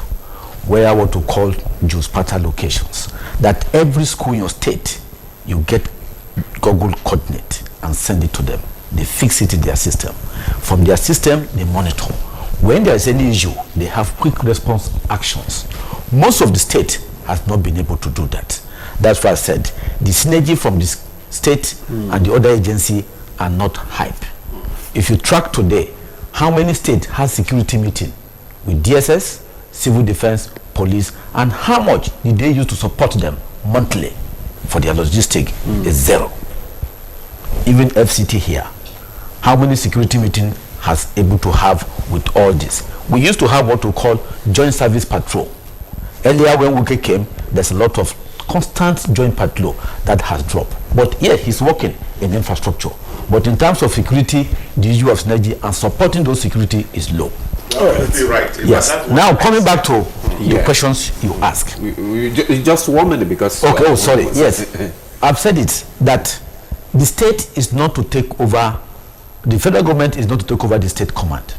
where what we call geospatial locations, that every school in your state, you get Google coordinate and send it to them. They fix it in their system. From their system, they monitor. When there is any issue, they have quick response actions. Most of the state has not been able to do that. That's why I said the synergy from the state and the other agency are not hype. If you track today, how many states has security meeting with DSS, Civil Defense, Police, and how much did they use to support them monthly for their logistic is zero. Even FCT here, how many security meeting has able to have with all this? We used to have what we call joint service patrol. Earlier when Wuke came, there's a lot of constant joint patrol that has dropped. But yeah, he's working in infrastructure. But in terms of security, the issue of synergy and supporting those security is low. Right. Yes. Now coming back to the questions you ask. Just 1 minute because... Okay, oh sorry. Yes. I've said it, that the state is not to take over, the federal government is not to take over the state command.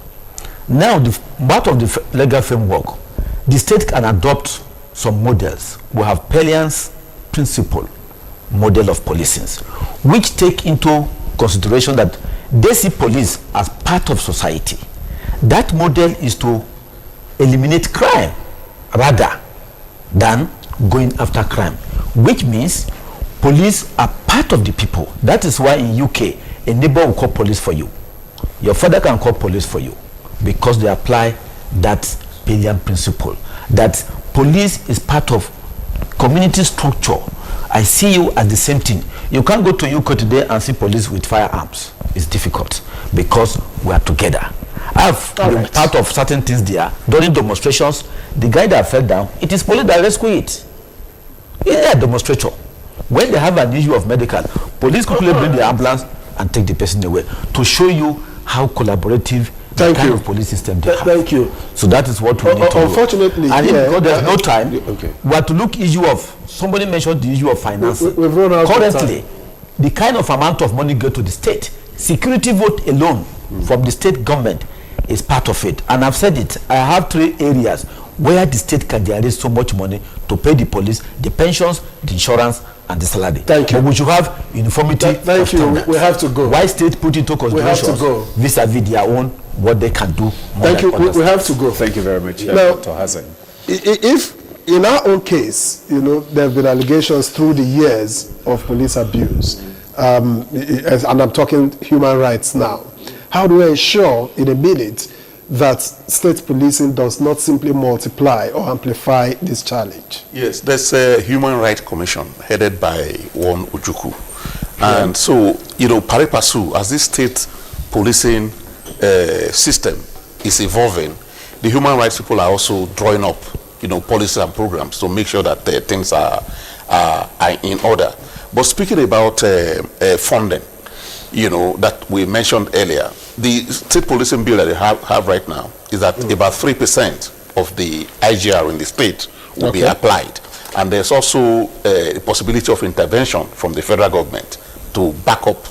Now, the part of the legal framework, the state can adopt some models. We have Pellian's principle model of policing, which take into consideration that they see police as part of society. That model is to eliminate crime rather than going after crime, which means police are part of the people. That is why in UK, a neighbor will call police for you. Your father can call police for you because they apply that Pellian principle, that police is part of community structure. I see you as the same thing. You can't go to UK today and see police with firearms. It's difficult because we are together. I've been part of certain things there. During demonstrations, the guy that fell down, it is police that rescue it. It's a demonstrator. When they have an issue of medical, police quickly bring the ambulance and take the person away to show you how collaborative the kind of police system they have. Thank you. So that is what we need to unfortunately, do. And because there's no time, we have to look issue of, somebody mentioned the issue of financing. We've run out currently, of time. the kind of amount of money go to the state, security vote alone from the state government is part of it. And I've said it, I have 3 areas where the state can generate so much money to pay the police, the pensions, the insurance, and the salary. Thank you. But we should have uniformity. Thank you. We have to go. Why state put into consideration vis-a-vis their own what they can do. Thank you. We have to go. Thank you very much, Now, Dr. Hassan. If in our own case, there have been allegations through the years of police abuse, and I'm talking human rights now, how do we ensure in a minute that state policing does not simply multiply or amplify this challenge? Yes, there's a Human Rights Commission headed by one Ojukwu. And so, pari passu, as this state policing system is evolving, the human rights people are also drawing up, policies and programs to make sure that things are in order. But speaking about funding, that we mentioned earlier, the state policing bill that they have right now is that about 3% of the IGR in the state will be applied. And there's also a possibility of intervention from the federal government to back up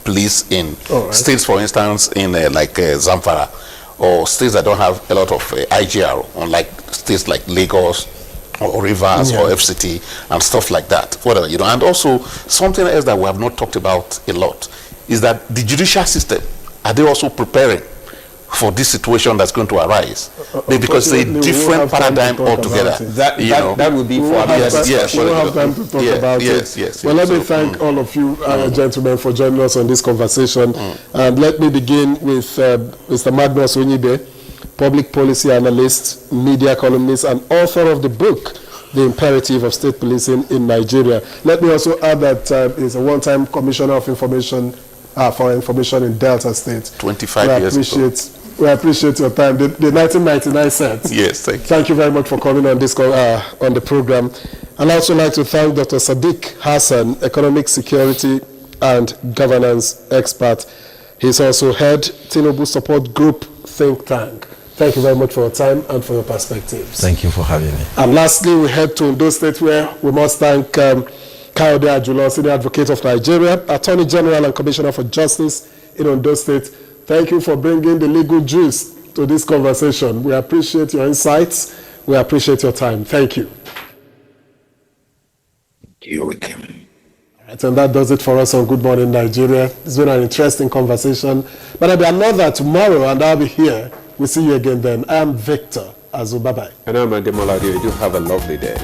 police in states, for instance, in like Zamfara, or states that don't have a lot of IGR, unlike states like Lagos or Rivers or FCT and stuff like that. And also something else that we have not talked about a lot is that the judicial system, are they also preparing for this situation that's going to arise? Because it's a different paradigm altogether. That would be for our discussion. We don't have time to talk about it. Well, let me thank all of you, gentlemen, for joining us on this conversation. And let me begin with Mr. Magnus Onyibe, public policy analyst, media columnist, and author of the book, The Imperative of State Policing in Nigeria. Let me also add that he's a one-time commissioner of information for information in Delta State. 25 years ago. We appreciate your time. The 1999 set. Yes, thank you. Thank you very much for coming on this on the program. I'd also like to thank Dr. Sadiq Hassan, economic security and governance expert. He's also head Tinubu Support Group think tank. Thank you very much for your time and for your perspectives. Thank you for having me. And lastly, we head to Ondo State, where we must thank Kayode Ajulo, Senior Advocate of Nigeria, Attorney General and Commissioner for Justice in Ondo State. Thank you for bringing the legal juice to this conversation. We appreciate your insights. We appreciate your time. Thank you. You're welcome. All right, and that does it for us on Good Morning Nigeria. It's been an interesting conversation. But there'll be another tomorrow, and I'll be here. We'll see you again then. I am Victor Azu. Bye-bye. And I'm Ademolade. You do have a lovely day.